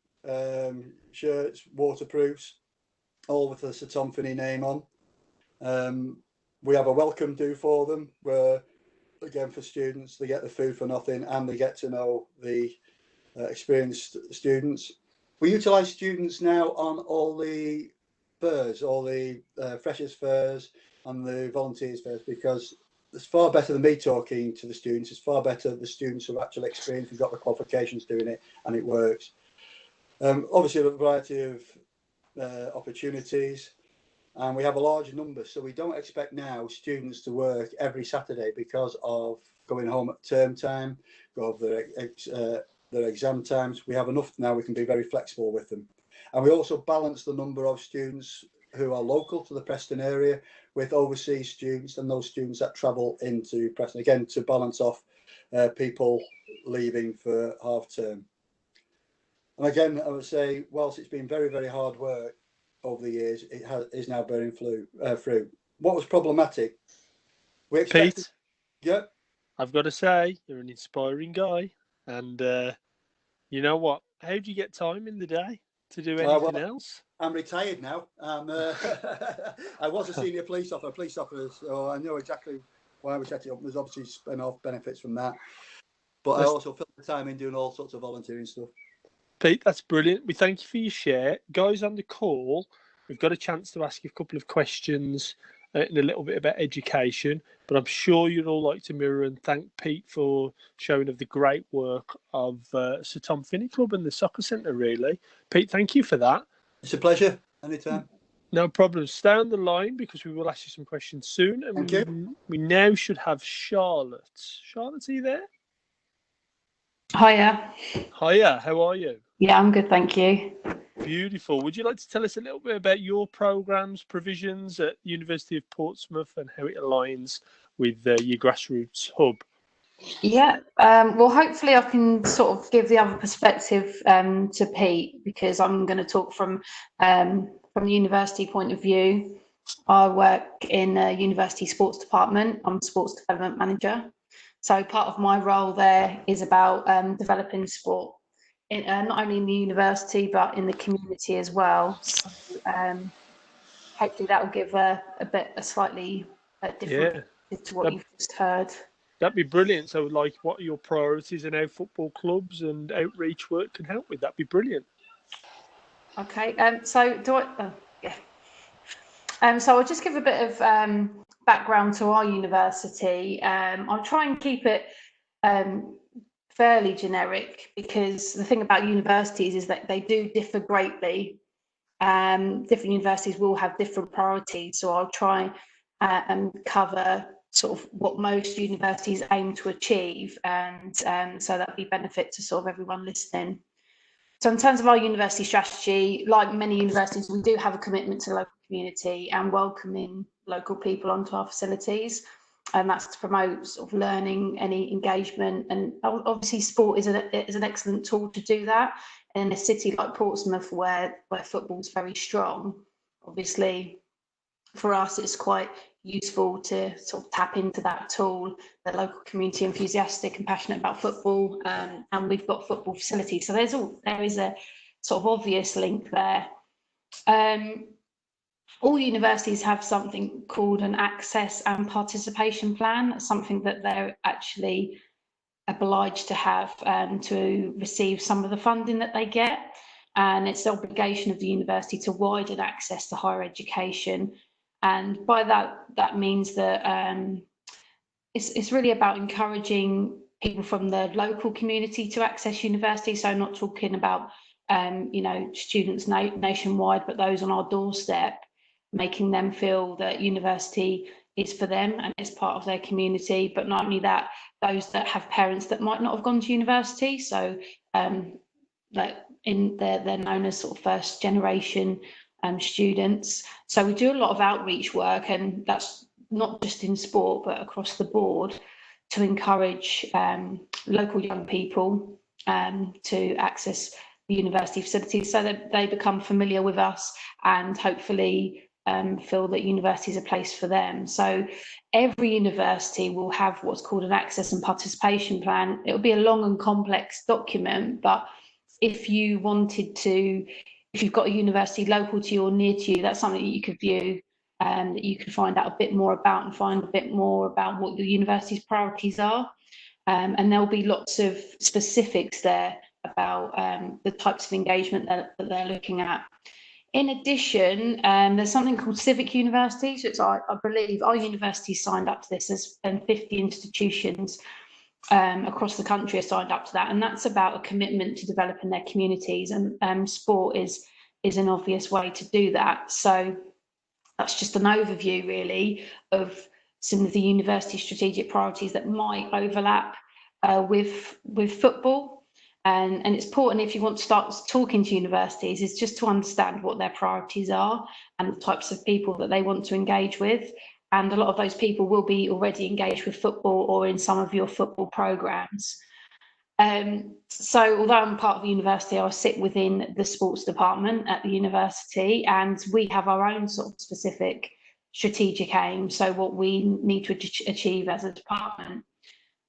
shirts, waterproofs, all with the Sir Tom Finney name on. We have a welcome do for them, where again for students they get the food for nothing and they get to know the experienced students. We utilise students now on all the fairs, all the freshers fairs and the volunteers fairs, because it's far better than me talking to the students. It's far better the students who have actually experienced, who've got the qualifications doing it, and it works. Obviously, a variety of opportunities, and we have a large number, so we don't expect now students to work every Saturday because of going home at term time, of their exam times. We have enough now, we can be very flexible with them. And we also balance the number of students who are local to the Preston area with overseas students and those students that travel into Preston, again, to balance off people leaving for half term. And again, I would say, whilst it's been very, very hard work over the years, it is now bearing fruit. What was problematic? We expected, Pete, yeah, I've got to say, you're an inspiring guy. And you know what? How do you get time in the day to do anything else? I'm retired now. I was a senior police officer, so I know exactly why we set it up. There's obviously spin-off benefits from that. But I also fill the time in doing all sorts of volunteering stuff. Pete, that's brilliant. We thank you for your share. Guys on the call, we've got a chance to ask you a couple of questions and a little bit about education, but I'm sure you'd all like to mirror and thank Pete for showing of the great work of Sir Tom Finney Club and the Soccer Centre, really. Pete, thank you for that. It's a pleasure. Anytime. No problem. Stay on the line because we will ask you some questions soon. And Thank you. We now should have Charlotte. Charlotte, are you there? Hiya. Hiya, how are you? Yeah, I'm good, thank you. Beautiful. Would you like to tell us a little bit about your programmes, provisions at University of Portsmouth and how it aligns with your grassroots hub? Yeah, well, hopefully I can sort of give the other perspective to Pete, because I'm going to talk from the university point of view. I work in a university sports department. I'm sports development manager. So part of my role there is about developing sport, not only in the university, but in the community as well. So hopefully that will give a slightly different to what you've just heard. That'd be brilliant. So, like, what are your priorities and how football clubs and outreach work can help with? That'd be brilliant. Okay. So I'll just give a bit of background to our university. I'll try and keep it fairly generic, because the thing about universities is that they do differ greatly. Different universities will have different priorities, so I'll try and cover sort of what most universities aim to achieve, and so that'll be benefit to sort of everyone listening. So in terms of our university strategy, like many universities, we do have a commitment to the local community and welcoming local people onto our facilities, and that's to promote sort of learning, any engagement, and obviously sport is an excellent tool to do that. In a city like Portsmouth, where football is very strong, obviously for us it's quite useful to sort of tap into that tool. The local community enthusiastic and passionate about football, and we've got football facilities, so there is a sort of obvious link there. All universities have something called an access and participation plan. That's something that they're actually obliged to have to receive some of the funding that they get, and it's the obligation of the university to widen access to higher education. And by that means that it's really about encouraging people from the local community to access university. So I'm not talking about students nationwide, but those on our doorstep, making them feel that university is for them and it's part of their community. But not only that, those that have parents that might not have gone to university, so they're known as sort of first generation students. So we do a lot of outreach work, and that's not just in sport but across the board, to encourage local young people to access the university facilities, so that they become familiar with us and hopefully feel that university is a place for them. So every university will have what's called an access and participation plan. It will be a long and complex document, but if you wanted to, if you've got a university local to you or near to you, that's something that you could view, that you can find out a bit more about and find a bit more about what your university's priorities are. And there'll be lots of specifics there about the types of engagement that they're looking at. In addition, there's something called civic universities, which I believe our university signed up to this, as 50 institutions across the country are signed up to that, and that's about a commitment to developing their communities, and sport is an obvious way to do that. So that's just an overview really of some of the university strategic priorities that might overlap with football. And it's important, if you want to start talking to universities, is just to understand what their priorities are and the types of people that they want to engage with. And a lot of those people will be already engaged with football or in some of your football programs. So although I'm part of the university, I sit within the sports department at the university, and we have our own sort of specific strategic aims, so what we need to achieve as a department.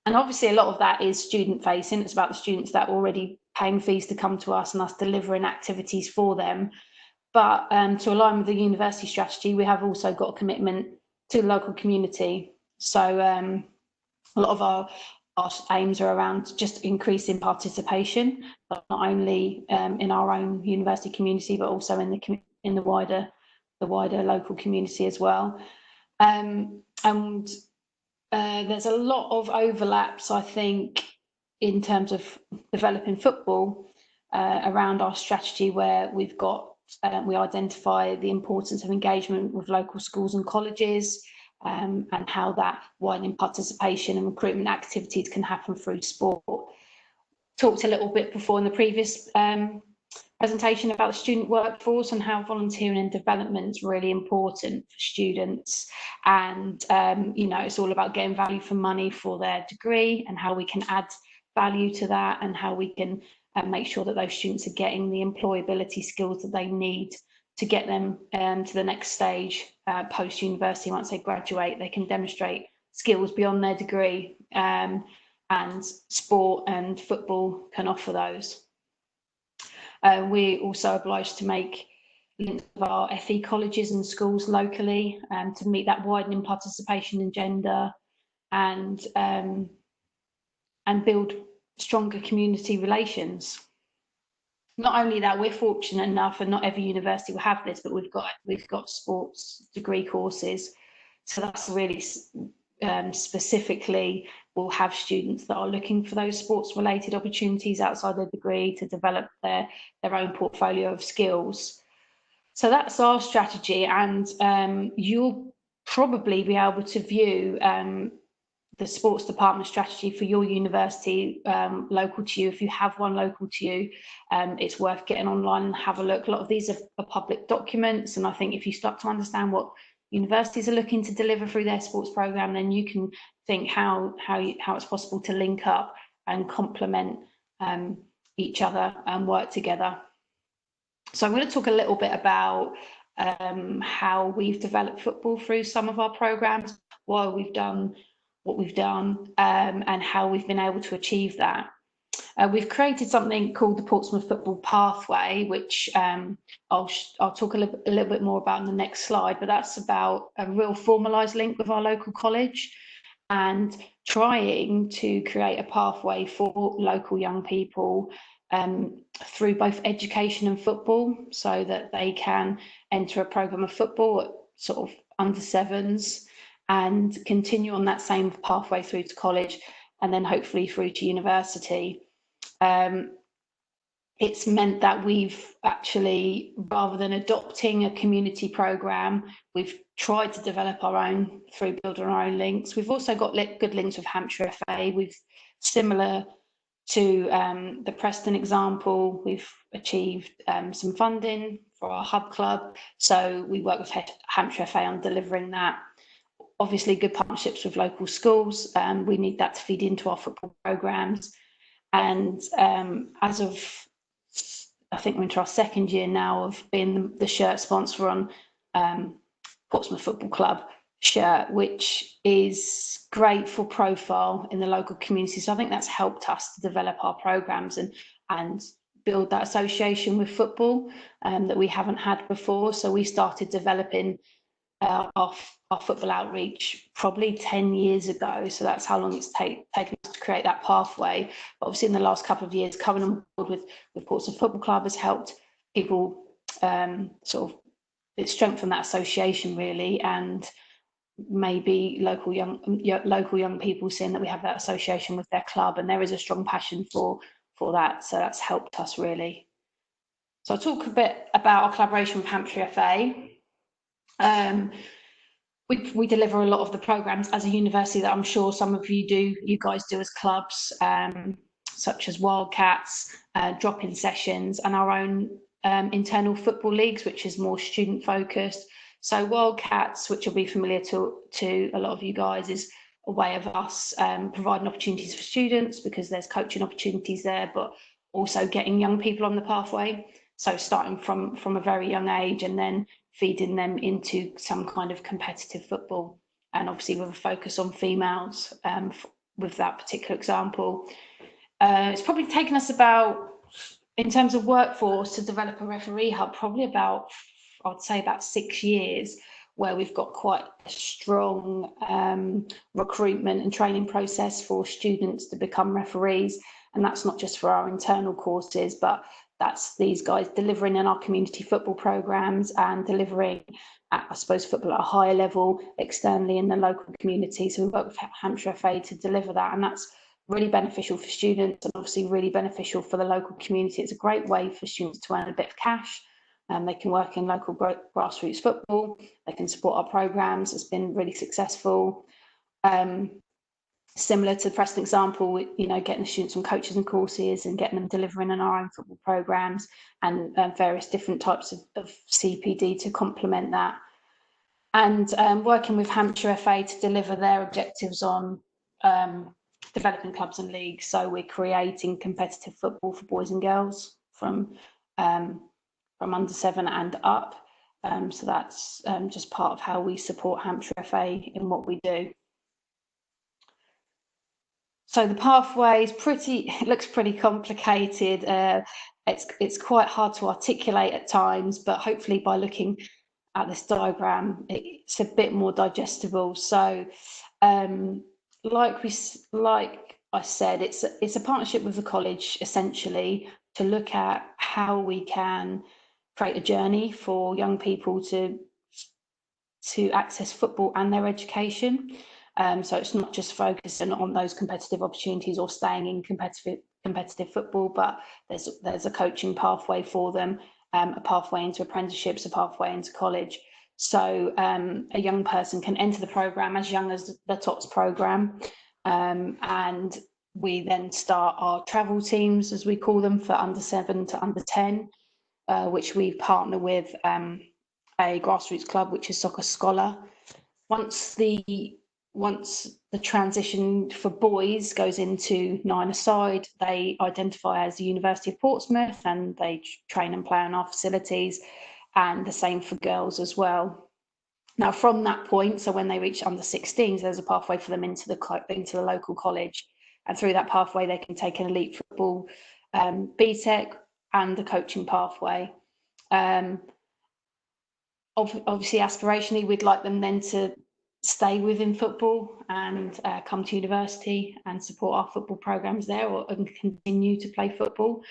And obviously a lot of that is student facing. It's about the students that are already paying fees to come to us and us delivering activities for them. But to align with the university strategy, we have also got a commitment to the local community. So a lot of our aims are around just increasing participation, but not only in our own university community, but also in the wider local community as well. There's a lot of overlaps, I think, in terms of developing football around our strategy, where we've got we identify the importance of engagement with local schools and colleges, and how that widening participation and recruitment activities can happen through sport. Talked a little bit before in the previous presentation about the student workforce and how volunteering and development is really important for students. And you know, it's all about getting value for money for their degree and how we can add value to that, and how we can make sure that those students are getting the employability skills that they need to get them to the next stage post-university. Once they graduate, they can demonstrate skills beyond their degree, and sport and football can offer those. We're also obliged to make links with our FE colleges and schools locally to meet that widening participation in gender, and build stronger community relations. Not only that, we're fortunate enough, and not every university will have this, but we've got sports degree courses. So that's really specifically, we'll have students that are looking for those sports related opportunities outside their degree to develop their own portfolio of skills. So that's our strategy, and you'll probably be able to view the sports department strategy for your university local to you. If you have one local to you, it's worth getting online and have a look. A lot of these are public documents, and I think if you start to understand what universities are looking to deliver through their sports program, then you can think how it's possible to link up and complement each other and work together. So I'm going to talk a little bit about how we've developed football through some of our programs, why we've done what we've done, and how we've been able to achieve that. We've created something called the Portsmouth Football Pathway, which I'll talk a little bit more about in the next slide, but that's about a real formalised link with our local college and trying to create a pathway for local young people through both education and football, so that they can enter a programme of football at sort of under sevens and continue on that same pathway through to college, and then hopefully through to university. It's meant that we've actually, rather than adopting a community programme, we've tried to develop our own through building our own links. We've also got good links with Hampshire FA. We've, similar to the Preston example, we've achieved some funding for our hub club. So we work with Hampshire FA on delivering that. Obviously, good partnerships with local schools. We need that to feed into our football programmes. And as of, I think we're into our second year now of being the shirt sponsor on Portsmouth Football Club shirt, which is great for profile in the local community. So I think that's helped us to develop our programmes and build that association with football that we haven't had before. So we started developing our football outreach probably 10 years ago. So that's how long it's taken us to create that pathway. But obviously in the last couple of years, coming on board with Portsmouth Football Club has helped people sort of strengthen that association really, and maybe local young people seeing that we have that association with their club, and there is a strong passion for that. So that's helped us really. So I'll talk a bit about our collaboration with Hampshire FA. We deliver a lot of the programs as a university that I'm sure some of you guys do as clubs, such as Wildcats, drop-in sessions, and our own internal football leagues, which is more student focused. So Wildcats, which will be familiar to a lot of you guys, is a way of us providing opportunities for students, because there's coaching opportunities there, but also getting young people on the pathway. So starting from a very young age and then feeding them into some kind of competitive football, and obviously with a focus on females with that particular example. It's probably taken us about, in terms of workforce, to develop a referee hub, probably about, I'd say about 6 years, where we've got quite a strong recruitment and training process for students to become referees. And that's not just for our internal courses, but that's these guys delivering in our community football programs and delivering, I suppose, football at a higher level externally in the local community. So we work with Hampshire FA to deliver that, and that's really beneficial for students and obviously really beneficial for the local community. It's a great way for students to earn a bit of cash. They can work in local grassroots football. They can support our programs. It's been really successful. Similar to the present example, you know, getting the students on coaches and courses and getting them delivering on our own football programs and various different types of CPD to complement that. And working with Hampshire FA to deliver their objectives on developing clubs and leagues. So we're creating competitive football for boys and girls from under 7 and up. So that's just part of how we support Hampshire FA in what we do. So the pathway is it looks pretty complicated. It's quite hard to articulate at times, but hopefully by looking at this diagram, it's a bit more digestible. So like I said, it's a partnership with the college, essentially, to look at how we can create a journey for young people to access football and their education. So it's not just focusing on those competitive opportunities or staying in competitive football, but there's a coaching pathway for them, a pathway into apprenticeships, a pathway into college. So a young person can enter the programme as young as the TOTS programme, and we then start our travel teams, as we call them, for under 7 to under 10, which we partner with a grassroots club, which is Soccer Scholar. Once the transition for boys goes into 9-a-side, they identify as the University of Portsmouth and they train and play on our facilities, and the same for girls as well. Now from that point, so when they reach under 16s, there's a pathway for them into the local college, and through that pathway they can take an elite football BTEC and the coaching pathway. Obviously aspirationally we'd like them then to stay within football and come to university and support our football programs there, and continue to play football.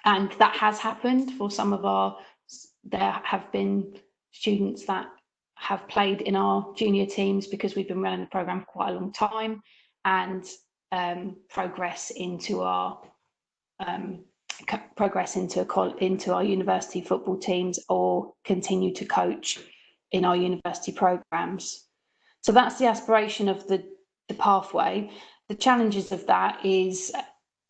And that has happened for some of there have been students that have played in our junior teams because we've been running the program for quite a long time, and progress into our university football teams or continue to coach in our university programs. So that's the aspiration of the pathway. The challenges of that is,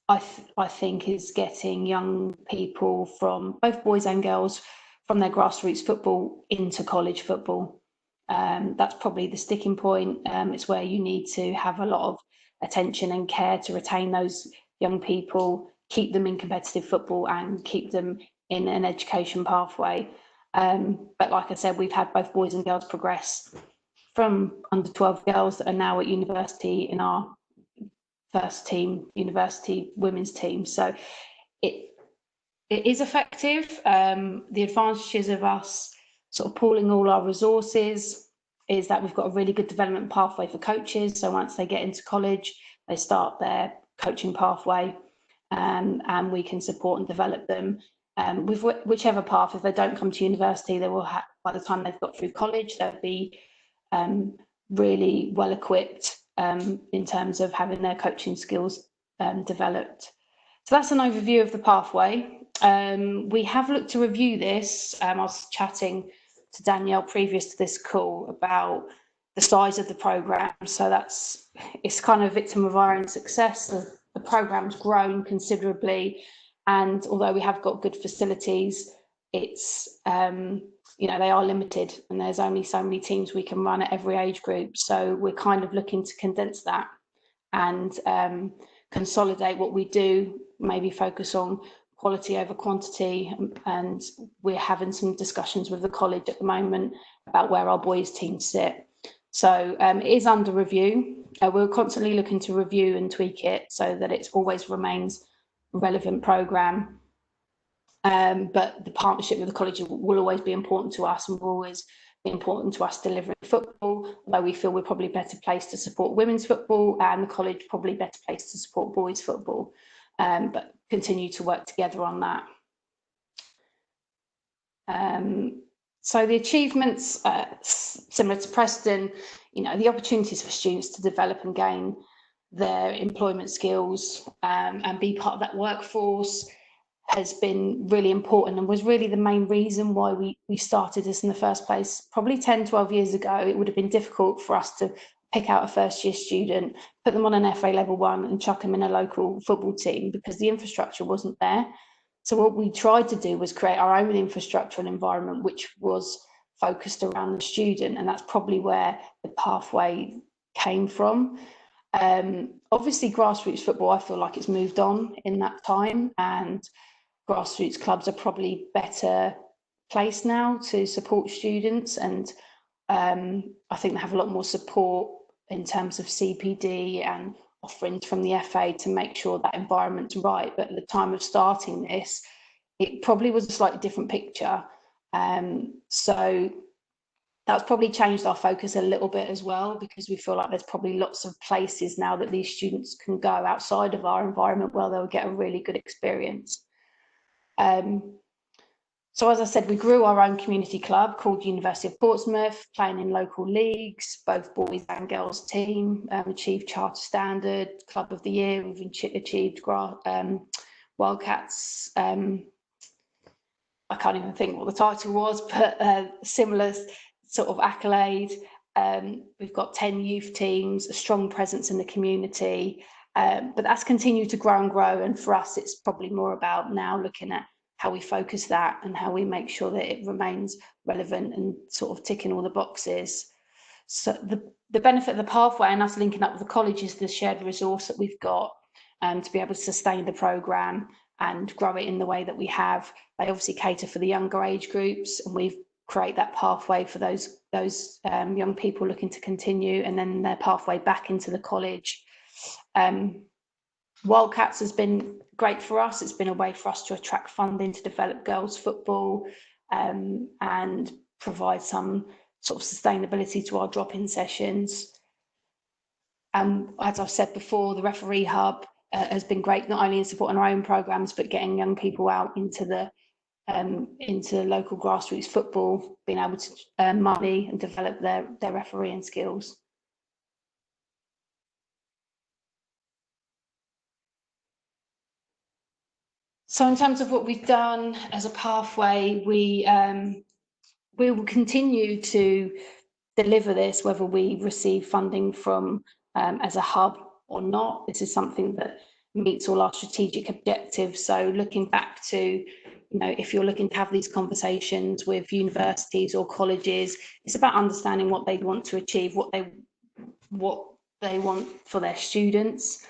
I think, is getting young people from both boys and girls from their grassroots football into college football. That's probably the sticking point. It's where you need to have a lot of attention and care to retain those young people, keep them in competitive football and keep them in an education pathway. But like I said, we've had both boys and girls progress from under 12 girls that are now at university in our first team university women's team. So it is effective. The advantages of us sort of pooling all our resources is that we've got a really good development pathway for coaches. So once they get into college, they start their coaching pathway, and we can support and develop them with whichever path. If they don't come to university, they will have, by the time they've got through college, they'll be really well equipped in terms of having their coaching skills developed. So that's an overview of the pathway. We have looked to review this. I was chatting to Danielle previous to this call about the size of the programme. So it's kind of a victim of our own success. The programme's grown considerably, and although we have got good facilities, it's they are limited, and there's only so many teams we can run at every age group. So we're kind of looking to condense that and consolidate what we do, maybe focus on quality over quantity, and we're having some discussions with the college at the moment about where our boys teams sit. So it is under review. We're constantly looking to review and tweak it so that it always remains a relevant programme. But the partnership with the college will always be important to us, and will always be important to us delivering football, although we feel we're probably better placed to support women's football, and the college probably better placed to support boys football, but continue to work together on that. So the achievements, similar to Preston, the opportunities for students to develop and gain their employment skills and be part of that workforce has been really important, and was really the main reason why we started this in the first place. Probably 10, 12 years ago, it would have been difficult for us to pick out a first year student, put them on an FA level 1 and chuck them in a local football team, because the infrastructure wasn't there. So what we tried to do was create our own infrastructure and environment, which was focused around the student, and that's probably where the pathway came from. Obviously, grassroots football, I feel like it's moved on in that time, and grassroots clubs are probably better placed now to support students, and I think they have a lot more support in terms of CPD and offerings from the FA to make sure that environment's right. But at the time of starting this, it probably was a slightly different picture. So that's probably changed our focus a little bit as well, because we feel like there's probably lots of places now that these students can go outside of our environment where they'll get a really good experience. So as I said, we grew our own community club called University of Portsmouth, playing in local leagues, both boys and girls team, achieved Charter Standard, Club of the Year. We've achieved Wildcats. I can't even think what the title was, but similar sort of accolade. We've got 10 youth teams, a strong presence in the community, but that's continued to grow and grow. And for us, it's probably more about now looking at how we focus that and how we make sure that it remains relevant and sort of ticking all the boxes. So the benefit of the pathway and us linking up with the college is the shared resource that we've got to be able to sustain the programme and grow it in the way that we have. They obviously cater for the younger age groups, and we've created that pathway for those young people looking to continue, and then their pathway back into the college. Wildcats has been great for us. It's been a way for us to attract funding to develop girls football and provide some sort of sustainability to our drop-in sessions. As I've said before, the referee hub has been great, not only in supporting our own programmes, but getting young people out into local grassroots football, being able to earn money and develop their refereeing skills. So in terms of what we've done as a pathway, we will continue to deliver this, whether we receive funding from as a hub or not. This is something that meets all our strategic objectives. So looking back to, if you're looking to have these conversations with universities or colleges, it's about understanding what they want to achieve, what they want for their students.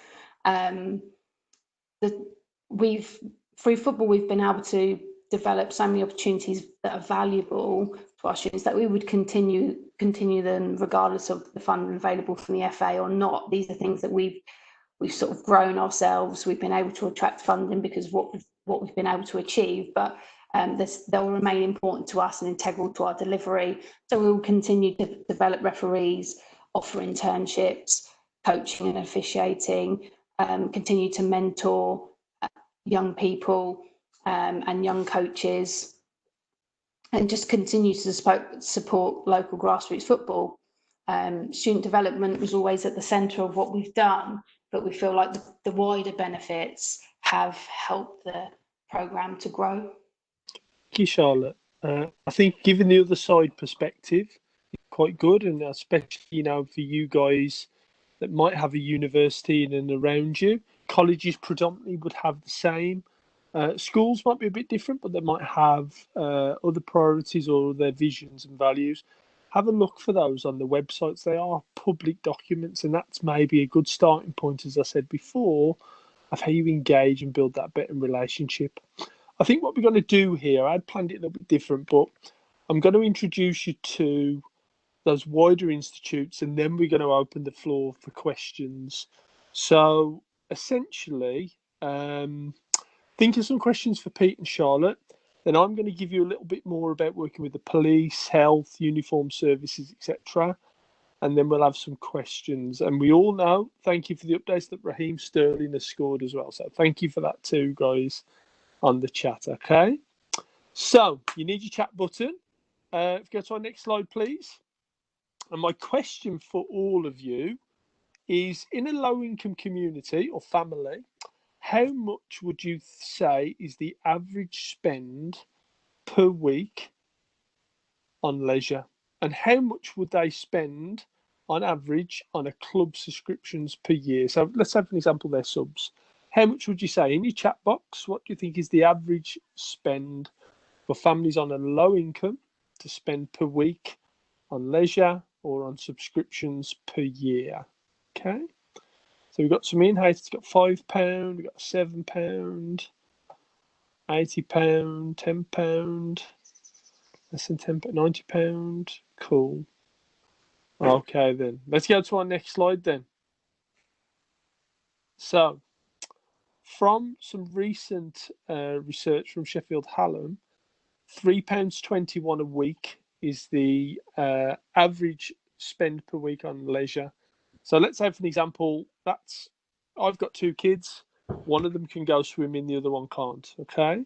Through football, we've been able to develop so many opportunities that are valuable to our students that we would continue them regardless of the funding available from the FA or not. These are things that we've we've sort of grown ourselves. We've been able to attract funding because of what we've been able to achieve, but they'll remain important to us and integral to our delivery. So we will continue to develop referees, offer internships, coaching and officiating, continue to mentor young people and young coaches, and just continue to support local grassroots football. Student development was always at the centre of what we've done, but we feel like the wider benefits have helped the programme to grow. Thank you, Charlotte. I think given the other side perspective, it's quite good, and especially for you guys that might have a university in and around you. Colleges predominantly would have the same. Schools might be a bit different, but they might have other priorities or their visions and values. Have a look for those on the websites. They are public documents, and that's maybe a good starting point, as I said before, of how you engage and build that better relationship. I think what we're going to do here, I had planned it a little bit different, but I'm going to introduce you to those wider institutes, and then we're going to open the floor for questions. So essentially, think of some questions for Pete and Charlotte. Then I'm going to give you a little bit more about working with the police, health, uniform services, etc. And then we'll have some questions. And we all know, thank you for the updates, that Raheem Sterling has scored as well. So thank you for that too, guys, on the chat, okay? So you need your chat button. If you go to our next slide, please. And my question for all of you is, in a low-income community or family, how much would you say is the average spend per week on leisure? And how much would they spend on average on a club subscriptions per year? So let's have an example there, subs. How much would you say in your chat box? What do you think is the average spend for families on a low income to spend per week on leisure or on subscriptions per year? Okay. So we've got some in here. It's got £5, we've got £7, £80, £10, less than £10, £90. Cool. Okay, then. Let's go to our next slide then. So, from some recent research from Sheffield Hallam, £3.21 a week is the average spend per week on leisure. So let's say, for an example, I've got 2 kids. One of them can go swimming, the other one can't. Okay.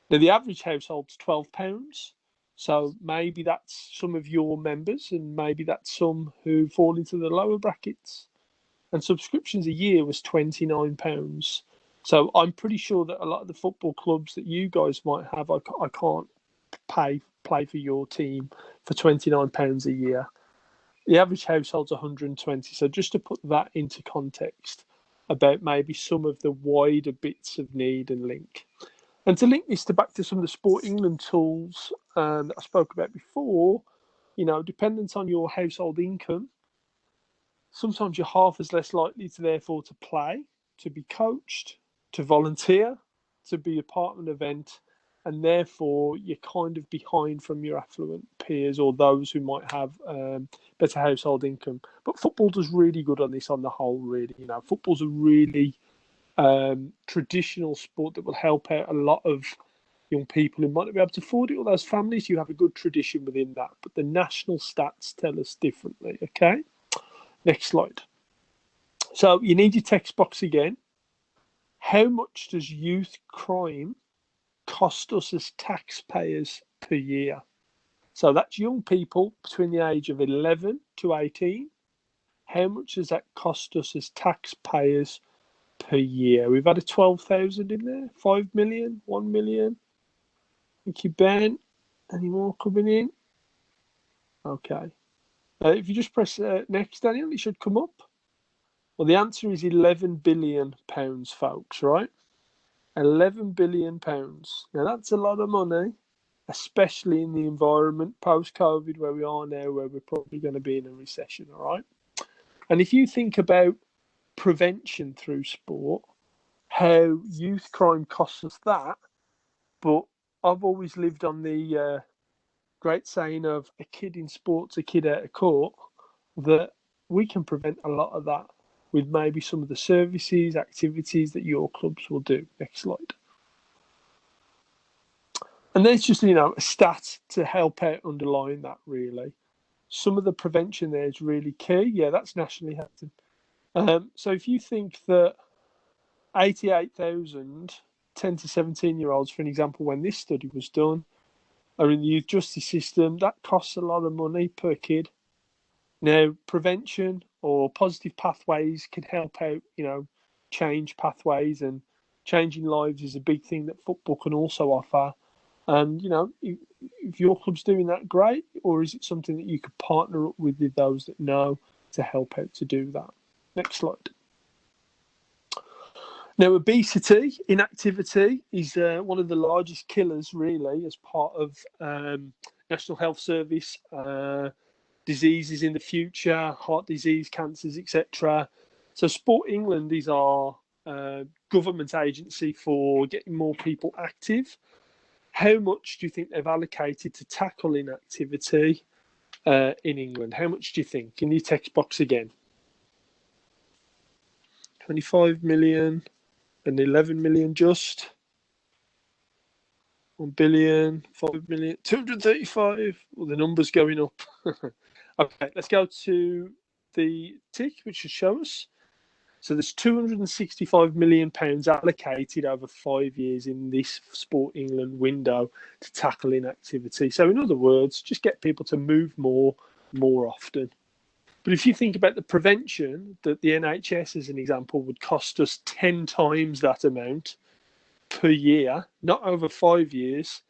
Now the average household's £12. So maybe that's some of your members, and maybe that's some who fall into the lower brackets. And subscriptions a year was £29. So I'm pretty sure that a lot of the football clubs that you guys might have, I can't play for your team for £29 a year. The average household's 120. So just to put that into context about maybe some of the wider bits of need and link. And to link this back to some of the Sport England tools that I spoke about before, dependent on your household income, sometimes you're half as less likely to therefore to play, to be coached, to volunteer, to be a part of an event, and therefore you're kind of behind from your affluent peers or those who might have better household income. But football does really good on this on the whole, really. Football's a really traditional sport that will help out a lot of young people who might not be able to afford it, or those families who have a good tradition within that. But the national stats tell us differently, okay? Next slide. So you need your text box again. How much does youth crime cost us as taxpayers per year? So that's young people between the age of 11 to 18. How much does that cost us as taxpayers per year? We've had a 12,000 in there, 5 million, 1 million. Thank you, Ben. Any more coming in? Okay. If you just press next, Daniel, it should come up. Well, the answer is £11 billion, folks, right? £11 billion. Now, that's a lot of money, especially in the environment post-COVID where we are now, where we're probably going to be in a recession, all right? And if you think about prevention through sport, how youth crime costs us that, but I've always lived on the great saying of a kid in sports, a kid out of court, that we can prevent a lot of that with maybe some of the services, activities that your clubs will do. Next slide. And there's just, a stat to help out underline that, really. Some of the prevention there is really key. Yeah, that's nationally active. So if you think that 88,000 10 to 17-year-olds, for an example, when this study was done, are in the youth justice system, that costs a lot of money per kid. Now, prevention or positive pathways can help out, change pathways, and changing lives is a big thing that football can also offer. And, if your club's doing that, great. Or is it something that you could partner up with those that know to help out to do that? Next slide. Now, obesity, inactivity, is one of the largest killers, really, as part of National Health Service diseases in the future, heart disease, cancers, etc. So Sport England is our government agency for getting more people active. How much do you think they've allocated to tackle inactivity in England? How much do you think? In your text box again. 25 million and 11 million just. 1 billion, 5 million, 235. Well, the number's going up. Okay, let's go to the tick, which should show us. So there's £265 million allocated over 5 years in this Sport England window to tackle inactivity. So in other words, just get people to move more often. But if you think about the prevention, that the NHS, as an example, would cost us 10 times that amount per year, not over 5 years.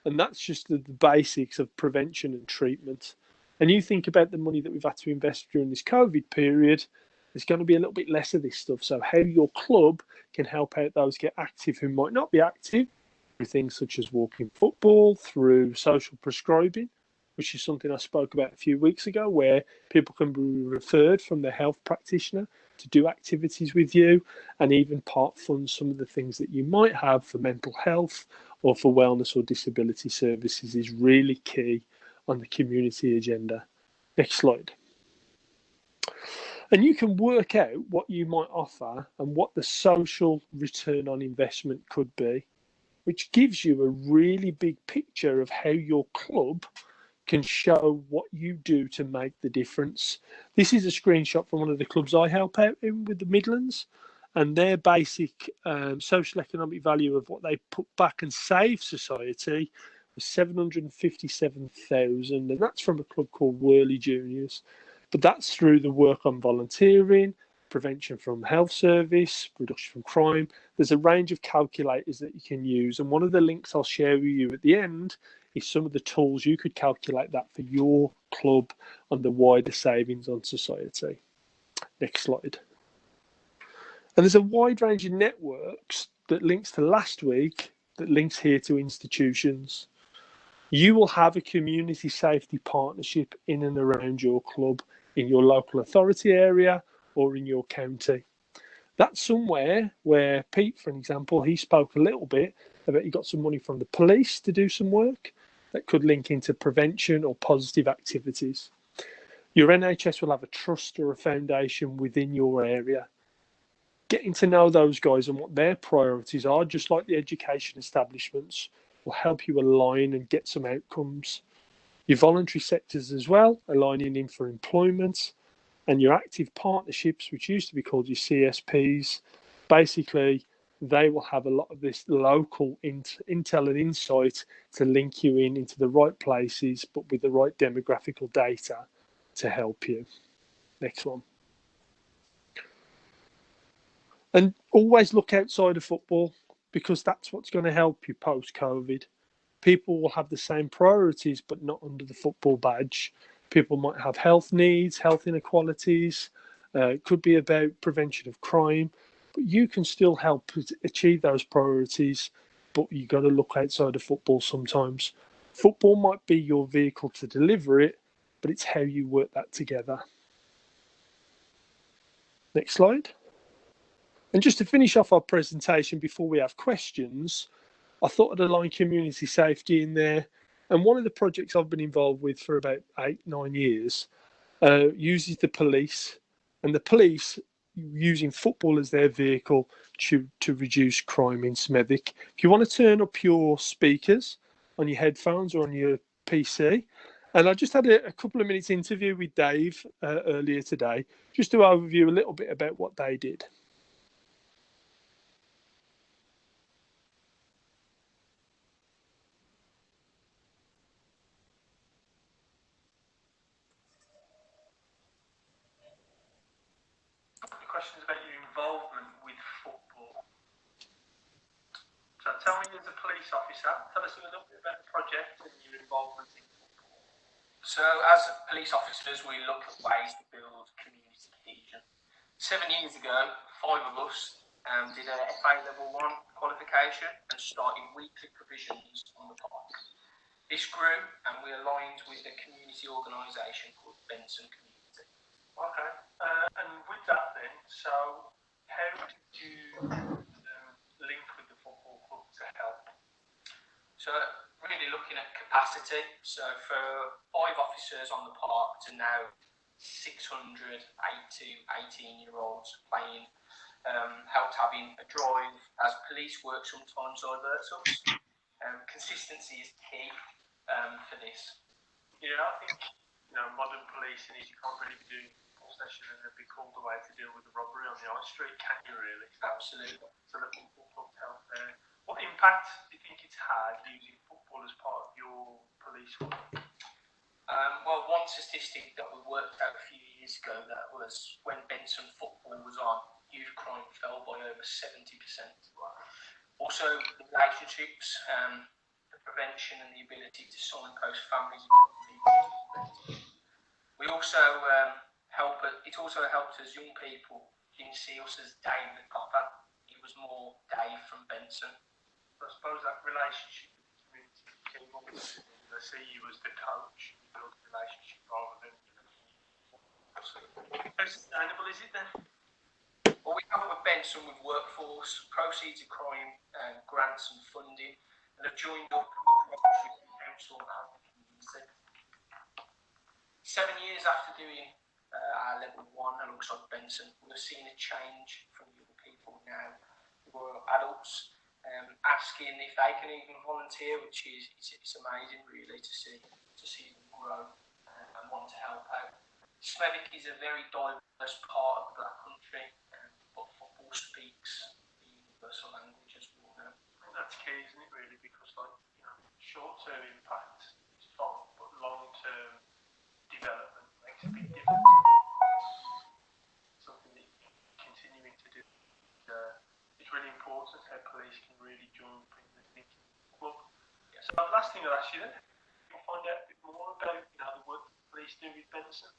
And that's just the basics of prevention and treatment. And you think about the money that we've had to invest during this COVID period, there's going to be a little bit less of this stuff. So how your club can help out those get active who might not be active, through things such as walking football, through social prescribing, which is something I spoke about a few weeks ago, where people can be referred from their health practitioner to do activities with you, and even part fund some of the things that you might have for mental health or for wellness or disability services is really key on the community agenda. Next slide. And you can work out what you might offer and what the social return on investment could be, which gives you a really big picture of how your club can show what you do to make the difference. This is a screenshot from one of the clubs I help out in with the Midlands, and their basic social economic value of what they put back and save society was 757,000, and that's from a club called Worley Juniors. But that's through the work on volunteering, prevention from health service, reduction from crime. There's a range of calculators that you can use, and one of the links I'll share with you at the end is some of the tools you could calculate that for your club on the wider savings on society. Next slide. And there's a wide range of networks that links to last week, that links here to institutions. You will have a community safety partnership in and around your club, in your local authority area or in your county. That's somewhere where Pete, for an example, he spoke a little bit about he got some money from the police to do some work that could link into prevention or positive activities. Your NHS will have a trust or a foundation within your area. Getting to know those guys and what their priorities are, just like the education establishments, will help you align and get some outcomes. Your voluntary sectors as well, aligning in for employment, and your active partnerships, which used to be called your CSPs, basically they will have a lot of this local intel and insight to link you into the right places, but with the right demographical data to help you. Next one. And always look outside of football, because that's what's going to help you post-COVID. People will have the same priorities, but not under the football badge. People might have health needs, health inequalities. It could be about prevention of crime, but you can still help achieve those priorities, but you've got to look outside of football sometimes. Football might be your vehicle to deliver it, but it's how you work that together. Next slide. And just to finish off our presentation before we have questions, I thought I'd align community safety in there. And one of the projects I've been involved with for about 8-9 years uses the police. And the police using football as their vehicle to reduce crime in Smethwick. If you want to turn up your speakers on your headphones or on your PC, and I just had a couple of minutes interview with Dave earlier today, just to overview a little bit about what they did. Questions about your involvement with football. So tell me, as a police officer, tell us a little bit about the project and your involvement in football. So as police officers, we look at ways to build community cohesion. 7 years ago, 5 of us did a FA level 1 qualification and started weekly provisions on the park. This grew and we aligned with a community organisation called Benson Community. Okay, and with that then, so how did you link with the football club to help? So really looking at capacity, so for 5 officers on the park to now 600 8 to 18-year-olds playing, helped having a drive, as police work sometimes diverts us. Consistency is key for this. Yeah, I think, modern policing is you can't really be doing session and then be called away to deal with the robbery on the high street, can you really? Absolutely. So the football club help there. What impact do you think it's had using football as part of your police work? Well, one statistic that we worked out a few years ago, that was when Benson football was on, youth crime fell by over 70%. Also, the relationships, the prevention and the ability to signpost families. We also it also helped us young people didn't see us as Dave the copper. It was more Dave from Benson. So I suppose that relationship with the community, they see you as the coach, you build a relationship rather than, How sustainable is it then? Well, we help with Benson with workforce, proceeds of crime, grants and funding, and have joined up with the council and the community. 7 years after doing our level 1 alongside Benson, we've seen a change from young people now who are adults, asking if they can even volunteer, which is it's amazing really to see them grow and want to help out. Smethwick is a very diverse part of the Black Country, but football speaks the universal language, as we all know. I think that's key, isn't it, really? Because, short-term impact is fine, but long-term development makes a big difference. Something that you're continuing to do. It's really important how police can really join in the club. Yes. So the last thing I'll ask you then, you'll find out a bit more about the work that police do with Benson.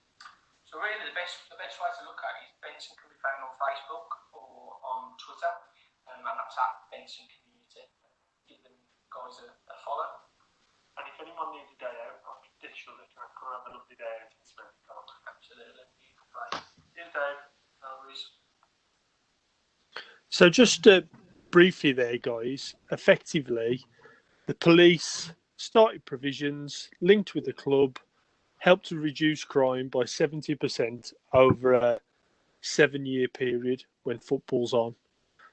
So really the best way to look at it is Benson can be found on Facebook or on Twitter, and that's at Benson Community. Give them guys a follow. And if anyone needs a day out, I'm sure they can come have a lovely day out in Smethwick. Absolutely, beautiful place. Cheers, Dave. No worries. So just briefly there, guys, effectively, the police started provisions, linked with the club, helped to reduce crime by 70% over a 7-year period when football's on.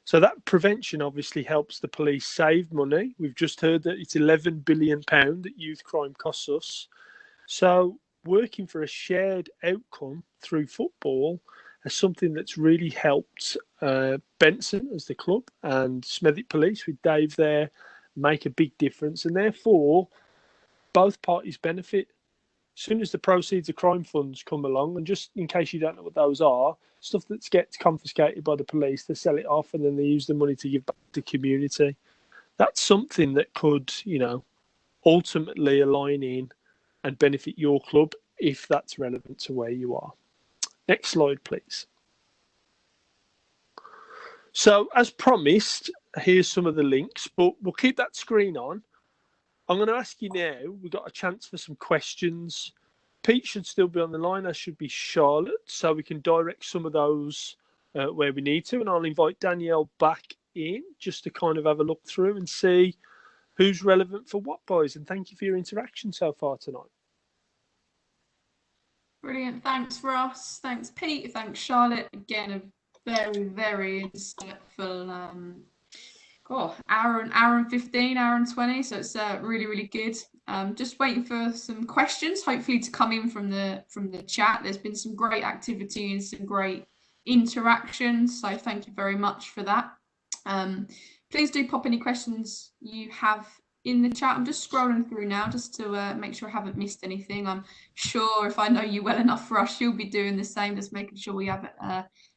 So that prevention obviously helps the police save money. We've just heard that it's £11 billion that youth crime costs us. So working for a shared outcome through football is something that's really helped Benson as the club and Smethwick Police with Dave there make a big difference. And therefore, both parties benefit. As soon as the proceeds of crime funds come along, and just in case you don't know what those are, stuff that gets confiscated by the police, they sell it off and then they use the money to give back to the community. That's something that could, ultimately align in and benefit your club if that's relevant to where you are. Next slide, please. So as promised, here's some of the links, but we'll keep that screen on. I'm going to ask you now, we've got a chance for some questions. Pete should still be on the line, as should be Charlotte, so we can direct some of those where we need to. And I'll invite Danielle back in just to kind of have a look through and see who's relevant for what, guys. And thank you for your interaction so far tonight. Brilliant. Thanks, Ross. Thanks, Pete. Thanks, Charlotte. Again, a Very, very insightful. Hour and 15, hour and 20. So it's really, really good. Just waiting for some questions, hopefully to come in from the chat. There's been some great activity and some great interaction. So thank you very much for that. Please do pop any questions you have in the chat. I'm just scrolling through now just to make sure I haven't missed anything. I'm sure if I know you well enough, Rush, you'll be doing the same, just making sure we haven't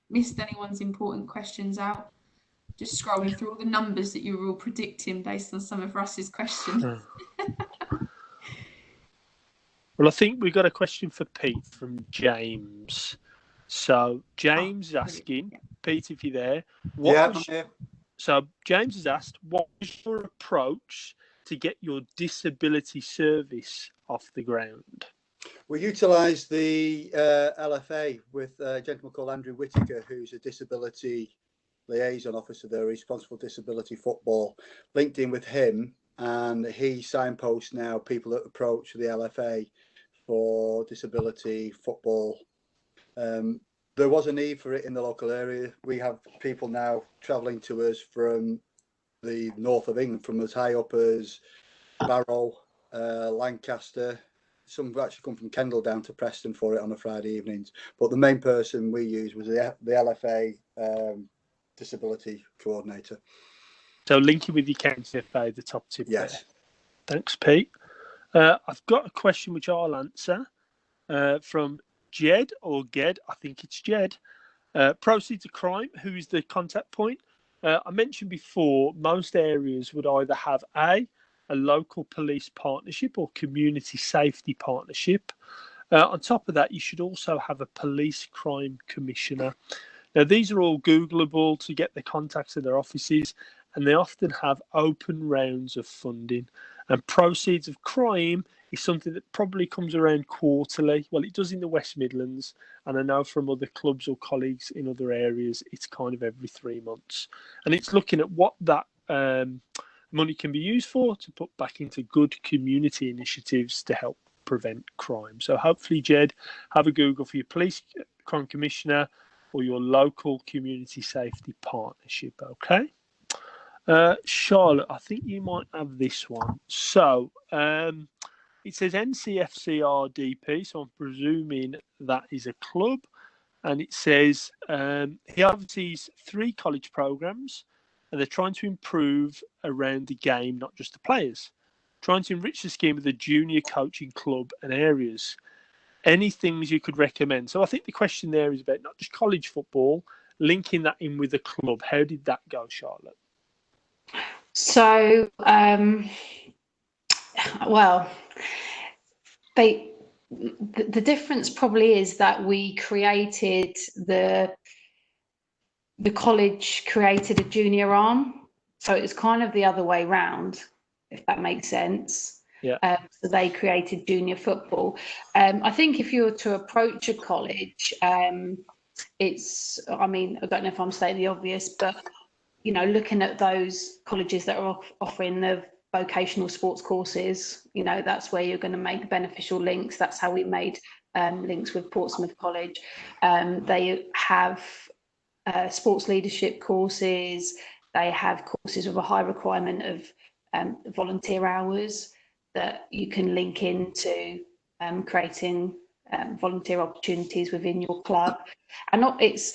missed anyone's important questions out. Just scrolling through all the numbers that you were all predicting based on some of Russ's questions. Well, I think we've got a question for Pete from James. So James is asking, Pete, if you're there. I'm here. So James has asked, what was your approach to get your disability service off the ground? We utilised the LFA with a gentleman called Andrew Whittaker, who's a disability liaison officer there, responsible for disability football. Linked in with him, and he signposts now people that approach the LFA for disability football. There was a need for it in the local area. We have people now travelling to us from the north of England, from as high up as Barrow, Lancaster. Some have actually come from Kendal down to Preston for it on a Friday evenings. But the main person we used was the LFA disability coordinator. So linking with your county FA, the top tip. Yes. There. Thanks, Pete. I've got a question which I'll answer from Jed or Ged. I think it's Jed. Proceeds of crime. Who is the contact point? I mentioned before, most areas would either have a local police partnership or community safety partnership. On top of that, you should also have a police crime commissioner. Now, these are all Googleable to get the contacts of their offices, and they often have open rounds of funding. And proceeds of crime is something that probably comes around quarterly. Well, it does in the West Midlands, and I know from other clubs or colleagues in other areas, it's kind of every 3 months. And it's looking at what that money can be used for to put back into good community initiatives to help prevent crime. So hopefully, Jed, have a Google for your police crime commissioner or your local community safety partnership, okay? Charlotte, I think you might have this one. So it says NCFCRDP, so I'm presuming that is a club. And it says he oversees 3 college programs, and they're trying to improve around the game, not just the players. Trying to enrich the scheme with a junior coaching club and areas. Any things you could recommend? So I think the question there is about not just college football, linking that in with the club. How did that go, Charlotte? So, well, the difference probably is that we created the college created a junior arm, so it's kind of the other way round, if that makes sense. Yeah. So they created junior football. I think if you were to approach a college, it's, I mean, I don't know if I'm stating the obvious, but, you know, looking at those colleges that are offering the vocational sports courses, you know, that's where you're going to make beneficial links. That's how we made links with Portsmouth College. They have sports leadership courses. They have courses with a high requirement of volunteer hours that you can link into creating volunteer opportunities within your club. And it's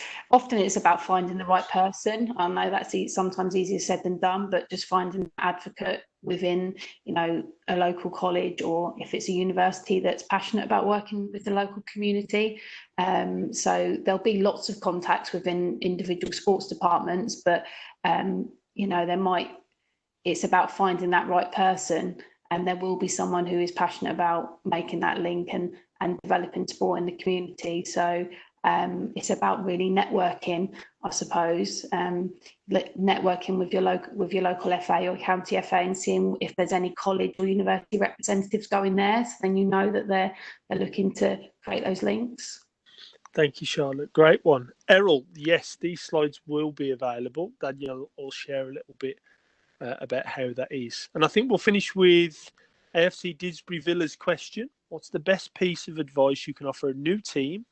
about finding the right person. I know that's sometimes easier said than done, but just finding an advocate within, you know, a local college, or if it's a university that's passionate about working with the local community. So there'll be lots of contacts within individual sports departments, but you know, it's about finding that right person, and there will be someone who is passionate about making that link and developing sport in the community. So it's about really networking, I suppose, networking with your local FA or county FA, and seeing if there's any college or university representatives going there. So then you know that they're looking to create those links. Thank you, Charlotte. Great one. Errol, yes, these slides will be available. Daniel will share a little bit about how that is. And I think we'll finish with AFC Didsbury Villa's question. What's the best piece of advice you can offer a new team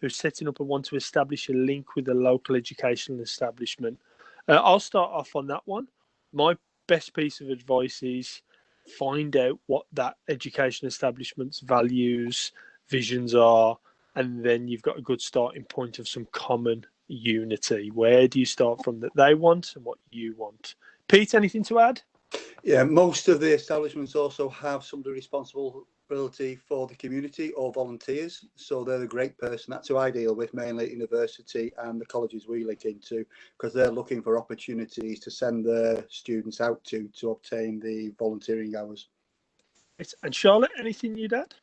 who's setting up and want to establish a link with a local educational establishment. I'll start off on that one. My best piece of advice is find out what that education establishment's values, visions are, and then you've got a good starting point of some common unity. Where do you start from that they want and what you want? Pete, anything to add? Yeah, most of the establishments also have somebody responsibility for the community or volunteers. So they're a great person. That's who I deal with mainly at university and the colleges we link into, because they're looking for opportunities to send their students out to obtain the volunteering hours. And Charlotte, anything you'd add?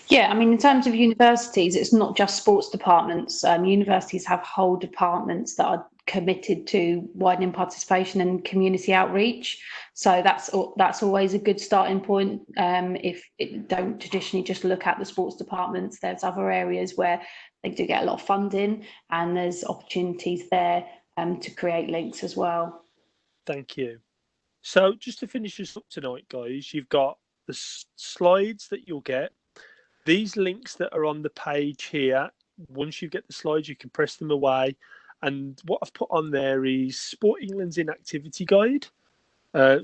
Yeah, I mean, in terms of universities, it's not just sports departments. Universities have whole departments that are committed to widening participation and community outreach. So that's always a good starting point. If it don't traditionally just look at the sports departments, there's other areas where they do get a lot of funding, and there's opportunities there to create links as well. Thank you. So just to finish this up tonight, guys, you've got the slides that you'll get. These links that are on the page here, once you get the slides, you can press them away. And what I've put on there is Sport England's inactivity guide,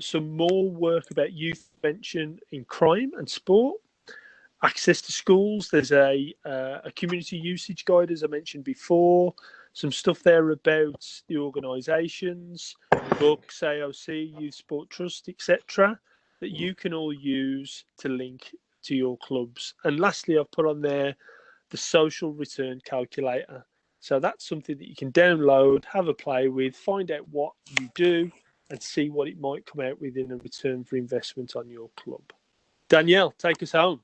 some more work about youth prevention in crime and sport, access to schools. There's a community usage guide, as I mentioned before, some stuff there about the organisations, books, AOC, Youth Sport Trust, etc., that you can all use to link to your clubs. And lastly, I've put on there the social return calculator. So that's something that you can download, have a play with, find out what you do, and see what it might come out with in a return for investment on your club. Danielle, take us home.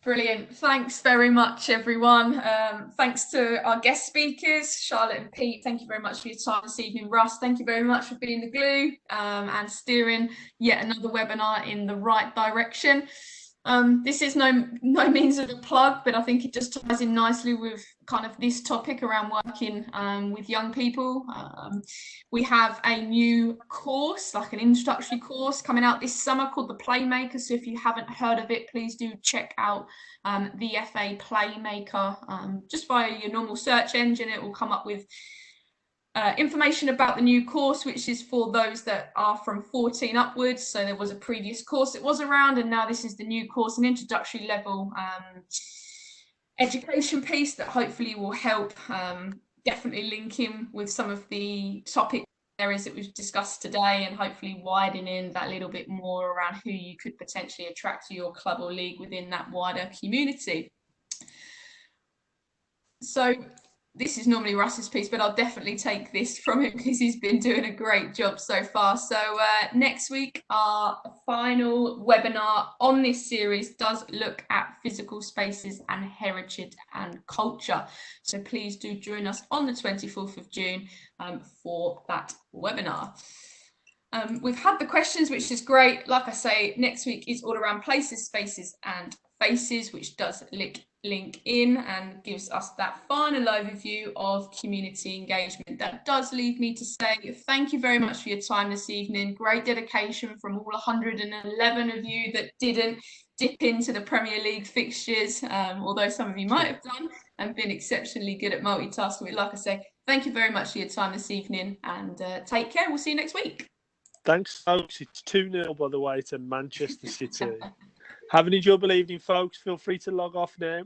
Brilliant. Thanks very much, everyone. Thanks to our guest speakers, Charlotte and Pete. Thank you very much for your time this evening. Russ, thank you very much for being the glue and steering yet another webinar in the right direction. This is no means of a plug, but I think it just ties in nicely with kind of this topic around working with young people. We have a new course, like an introductory course coming out this summer called the Playmaker. So if you haven't heard of it, please do check out the FA Playmaker. Just via your normal search engine, it will come up with information about the new course, which is for those that are from 14 upwards. So there was a previous course that was around, and now this is the new course, an introductory level education piece that hopefully will help definitely link in with some of the topic areas that we've discussed today, and hopefully widening that little bit more around who you could potentially attract to your club or league within that wider community. So this is normally Russ's piece, but I'll definitely take this from him because he's been doing a great job so far. So next week, our final webinar on this series does look at physical spaces and heritage and culture. So please do join us on the 24th of June for that webinar. We've had the questions, which is great. Like I say, next week is all around places, spaces and faces, which does link in and gives us that final overview of community engagement. That does leave me to say thank you very much for your time this evening. Great dedication from all 111 of you that didn't dip into the Premier League fixtures, although some of you might have done and been exceptionally good at multitasking. But like I say, thank you very much for your time this evening, and take care. We'll see you next week. Thanks, folks. It's 2-0, by the way, to Manchester City. Have an enjoyable evening, folks. Feel free to log off now.